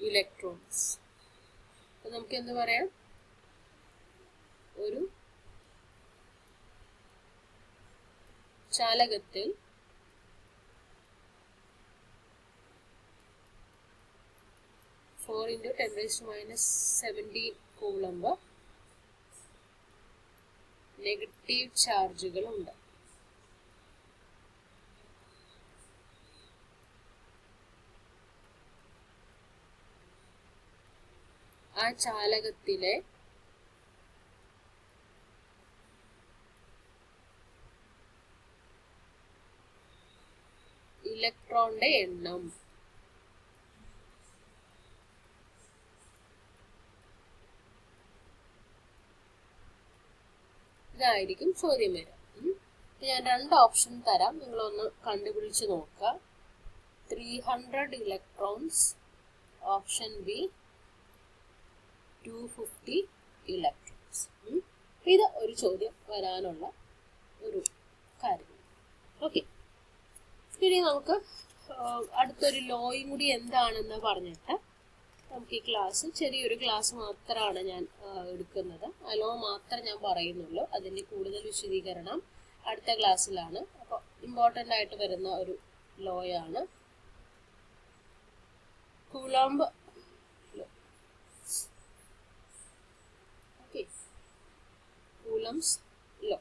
electrons. അപ്പോൾ നമുക്ക് എന്ത് പറയാം, ഒരു ചാലകത്തിൽ (4 into 10 raised to minus 17 coulomb) negative ചാർജുകളുണ്ട്. ആ ചാലകത്തിലെ ഇലക്ട്രോണിന്റെ എണ്ണം. ഇതായിരിക്കും ചോദ്യം വരിക. ഞാൻ 2 ഓപ്ഷൻ തരാം, നിങ്ങളൊന്ന് കണ്ടുപിടിച്ച് നോക്കുക. 300 ഇലക്ട്രോൺസ്, ഓപ്ഷൻ ബി 250 ഇലക്ട്രോൺസ്. ഇത് ഒരു ചോദ്യം വരാനുള്ള ഒരു കാര്യം. ഓക്കെ, ഇനി നമുക്ക് അടുത്തൊരു ലോയും കൂടി എന്താണെന്ന് പറഞ്ഞിട്ട് നമുക്ക് ഈ ക്ലാസ്, ചെറിയൊരു ക്ലാസ് മാത്രമാണ് ഞാൻ എടുക്കുന്നത്. ആ ലോ മാത്രം ഞാൻ പറയുന്നുള്ളൂ. അതിൻ്റെ കൂടുതൽ വിശദീകരണം അടുത്ത ക്ലാസ്സിലാണ്. അപ്പോൾ ഇമ്പോർട്ടൻ്റ് ആയിട്ട് വരുന്ന ഒരു ലോയാണ് Coulomb law. Okay, Coulomb's law.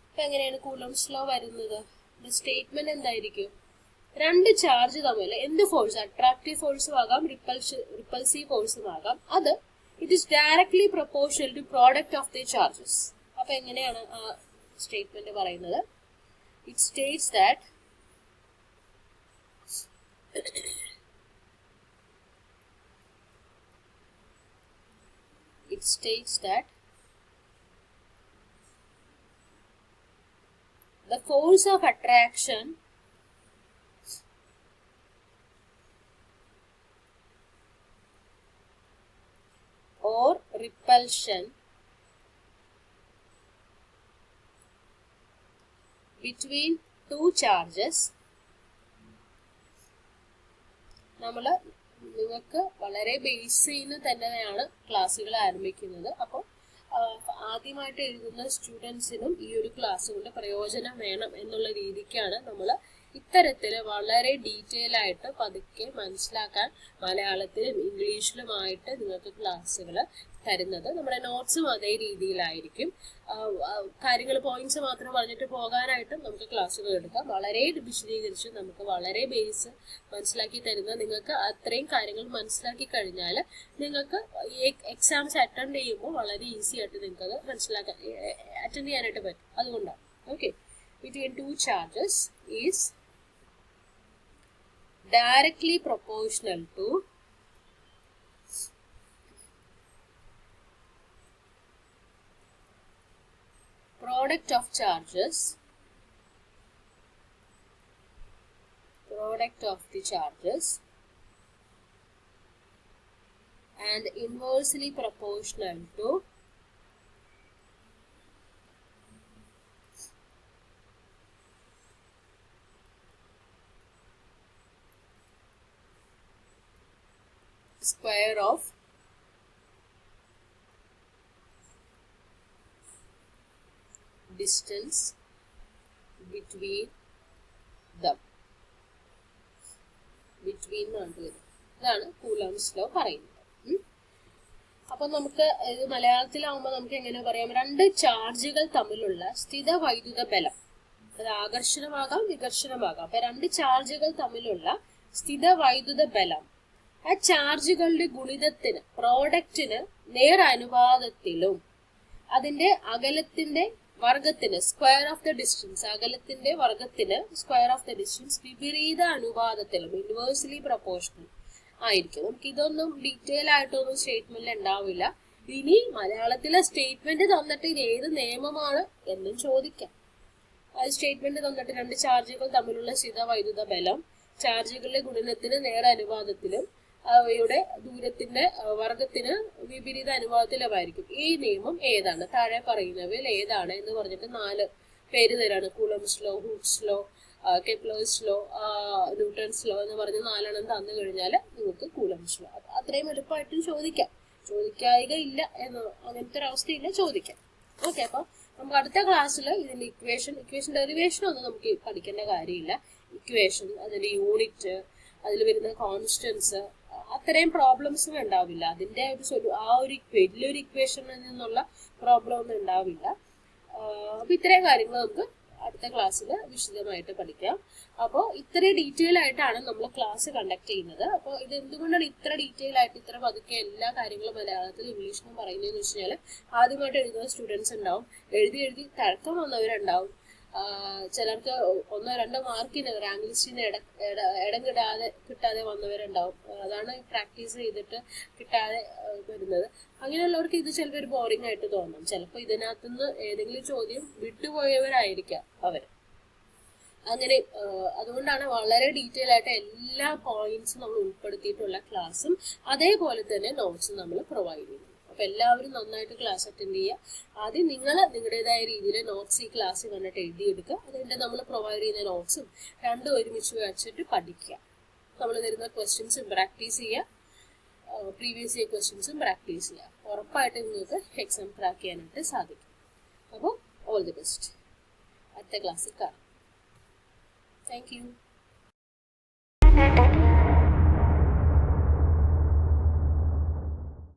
അപ്പം എങ്ങനെയാണ് കൂളംസ് ലോ വരുന്നത്? സ്റ്റേറ്റ്മെന്റ് എന്തായിരിക്കും? 2 ചാർജ് തമ്മിൽ എന്ത് ഫോഴ്സ്, അട്രാക്റ്റീവ് ഫോഴ്സും ആകാം, റിപ്പൾസീവ് ഫോഴ്സും ആകാം, അത് it is directly proportional to product of the charges. അപ്പൊ എങ്ങനെയാണ് ആ സ്റ്റേറ്റ്മെന്റ് പറയുന്നത്? It states that the force of attraction or repulsion between 2 charges. നിങ്ങൾക്ക് വളരെ ബേസിൽ നിന്ന് തന്നെയാണ് ക്ലാസ്സുകൾ ആരംഭിക്കുന്നത്. അപ്പോൾ ആദ്യമായിട്ട് എഴുതുന്ന സ്റ്റുഡൻസിനും ഈ ഒരു ക്ലാസ് കൊണ്ട് പ്രയോജനം വേണം എന്നുള്ള രീതിക്കാണ് നമ്മൾ ഇത്തരത്തിൽ വളരെ ഡീറ്റെയിൽ ആയിട്ട് പതുക്കെ മനസ്സിലാക്കാൻ മലയാളത്തിലും ഇംഗ്ലീഷിലുമായിട്ട് നിങ്ങൾക്ക് ക്ലാസ്സുകൾ തരുന്നത്. നമ്മുടെ നോട്ട്സും അതേ രീതിയിലായിരിക്കും. കാര്യങ്ങൾ പോയിന്റ്സ് മാത്രം പറഞ്ഞിട്ട് പോകാനായിട്ടും നമുക്ക് ക്ലാസ്സുകൾ എടുക്കാം. വളരെ വിശദീകരിച്ച് നമുക്ക് വളരെ ബേസ് മനസ്സിലാക്കി തരുന്ന, നിങ്ങൾക്ക് അത്രയും കാര്യങ്ങൾ മനസ്സിലാക്കി കഴിഞ്ഞാൽ നിങ്ങൾക്ക് എക്സാംസ് അറ്റൻഡ് ചെയ്യുമ്പോൾ വളരെ ഈസി ആയിട്ട് നിങ്ങൾക്ക് അത് മനസ്സിലാക്കാൻ അറ്റൻഡ് ചെയ്യാനായിട്ട് പറ്റും. അതുകൊണ്ടാണ്. Okay, between 2 charges is directly proportional to product of the charges and inversely proportional to square of distance between them. ഇതാണ് കൂളംസ് ലോ പറയുന്നത്. അപ്പൊ നമുക്ക് ഇത് മലയാളത്തിലാവുമ്പോൾ നമുക്ക് എങ്ങനെ പറയാം? 2 ചാർജുകൾ തമ്മിലുള്ള സ്ഥിത വൈദ്യുത ബലം, അത് ആകർഷണമാകാം വികർഷണമാകാം. അപ്പൊ 2 ചാർജുകൾ തമ്മിലുള്ള സ്ഥിത വൈദ്യുത ബലം ആ ചാർജുകളുടെ ഗുണിതത്തിന്, പ്രോഡക്റ്റിന് നേർ അനുപാതത്തിലും അതിന്റെ അകലത്തിന്റെ വർഗത്തിന് സ്ക്വയർ ഓഫ് ദ ഡിസ്റ്റൻസ്, അകലത്തിന്റെ വർഗത്തിന് സ്ക്വയർ ഓഫ് ദ ഡിസ്റ്റൻസ് വിപരീത അനുപാതത്തിലും ഇൻവേഴ്സ്ലി പ്രൊപ്പോർഷണൽ ആയിരിക്കും. നമുക്ക് ഇതൊന്നും ഡീറ്റെയിൽ ആയിട്ടൊന്നും സ്റ്റേറ്റ്മെന്റ് ഉണ്ടാവില്ല. ഇനി മലയാളത്തിലെ സ്റ്റേറ്റ്മെന്റ് തന്നിട്ട് ഇത് ഏത് നിയമമാണ് എന്നും ചോദിക്കാം. അത് സ്റ്റേറ്റ്മെന്റ് തന്നിട്ട് രണ്ട് ചാർജുകൾ തമ്മിലുള്ള സ്ഥിത വൈദ്യുത ബലം ചാർജുകളുടെ ഗുണനത്തിന് നേർ അനുപാതത്തിലും അവയുടെ ദൂരത്തിന്റെ വർഗത്തിന് വിപരീത അനുപാതത്തിലുമായിരിക്കും. ഈ നിയമം ഏതാണ്, താഴെ പറയുന്നവയിൽ ഏതാണ് എന്ന് പറഞ്ഞിട്ട് 4 പേര് തരാണ്. Coulomb's law, Hooke's law, Kepler's law, Newton's law എന്ന് പറഞ്ഞ് 4 തന്നു കഴിഞ്ഞാൽ നിങ്ങൾക്ക് കൂളംസ് ലോ. അത്രയും എളുപ്പമായിട്ടും ചോദിക്കാം, ചോദിക്കായിക ഇല്ല എന്ന് അങ്ങനത്തെ ഒരു അവസ്ഥയില്ല, ചോദിക്കാം. ഓക്കെ, അപ്പൊ നമുക്ക് അടുത്ത ക്ലാസ്സിൽ ഇതിന്റെ ഇക്വേഷൻ ഡെറിവേഷൻ ഒന്നും നമുക്ക് പഠിക്കേണ്ട കാര്യമില്ല. ഇക്വേഷൻ, അതിന്റെ യൂണിറ്റ്, അതിൽ വരുന്ന കോൺസ്റ്റൻസ്, അത്രയും പ്രോബ്ലംസും ഉണ്ടാവില്ല. അതിന്റെ ഒരു വലിയൊരു ഇക്വേഷനിൽ നിന്നുള്ള പ്രോബ്ലം ഒന്നും ഉണ്ടാവില്ല. അപ്പൊ ഇത്രയും കാര്യങ്ങൾ നമുക്ക് അടുത്ത ക്ലാസ്സിൽ വിശദമായിട്ട് പഠിക്കാം. അപ്പോൾ ഇത്ര ഡീറ്റെയിൽ ആയിട്ടാണ് നമ്മൾ ക്ലാസ് കണ്ടക്ട് ചെയ്യുന്നത്. അപ്പോൾ ഇത് എന്തുകൊണ്ടാണ് ഇത്ര ഡീറ്റെയിൽ ആയിട്ട് ഇത്ര പതുക്കെ എല്ലാ കാര്യങ്ങളും മലയാളത്തിൽ ഇംഗ്ലീഷിലും പറയുന്നതെന്ന് വെച്ച് കഴിഞ്ഞാൽ ആദ്യമായിട്ട് എഴുതുന്ന സ്റ്റുഡൻസ് ഉണ്ടാവും, എഴുതി തഴക്കം വന്നവരുണ്ടാവും, ചിലർക്ക് 1-2 മാർക്കിന് റാങ്ക് ലിസ്റ്റിന് ഇടം കിട്ടാതെ വന്നവരുണ്ടാവും. അതാണ് പ്രാക്ടീസ് ചെയ്തിട്ട് കിട്ടാതെ വരുന്നത്. അങ്ങനെയുള്ളവർക്ക് ഇത് ചിലപ്പോൾ ഒരു ബോറിംഗ് ആയിട്ട് തോന്നും. ചിലപ്പോൾ ഇതിനകത്തുനിന്ന് ഏതെങ്കിലും ചോദ്യം വിട്ടുപോയവരായിരിക്കാം അവർ. അങ്ങനെ അതുകൊണ്ടാണ് വളരെ ഡീറ്റെയിൽ ആയിട്ട് എല്ലാ പോയിന്റ്സും നമ്മൾ ഉൾപ്പെടുത്തിയിട്ടുള്ള ക്ലാസ്സും അതേപോലെ തന്നെ നോട്ട്സും നമ്മൾ പ്രൊവൈഡ് ചെയ്യുന്നു. അപ്പൊ എല്ലാവരും നന്നായിട്ട് ക്ലാസ് അറ്റൻഡ് ചെയ്യുക. ആദ്യം നിങ്ങൾ നിങ്ങളുടേതായ രീതിയിൽ നോട്ട്സ് ഈ ക്ലാസ്സിൽ വന്നിട്ട് എഴുതിയെടുക്കുക. അതുകൊണ്ട് നമ്മൾ പ്രൊവൈഡ് ചെയ്യുന്ന നോട്ട്സും രണ്ടും ഒരുമിച്ച് വെച്ചിട്ട് പഠിക്കുക. നമ്മൾ തരുന്ന ക്വസ്റ്റ്യൻസും പ്രാക്ടീസ് ചെയ്യുക, പ്രീവിയസ് ഇയർ ക്വസ്റ്റ്യൻസും പ്രാക്ടീസ് ചെയ്യുക. ഉറപ്പായിട്ട് നിങ്ങൾക്ക് എക്സാം ക്രാക്ക് ചെയ്യാനായിട്ട് സാധിക്കും. അപ്പോൾ ഓൾ ദി ബെസ്റ്റ്. അടുത്ത ക്ലാസ്സിൽ കാണാം. Thank you.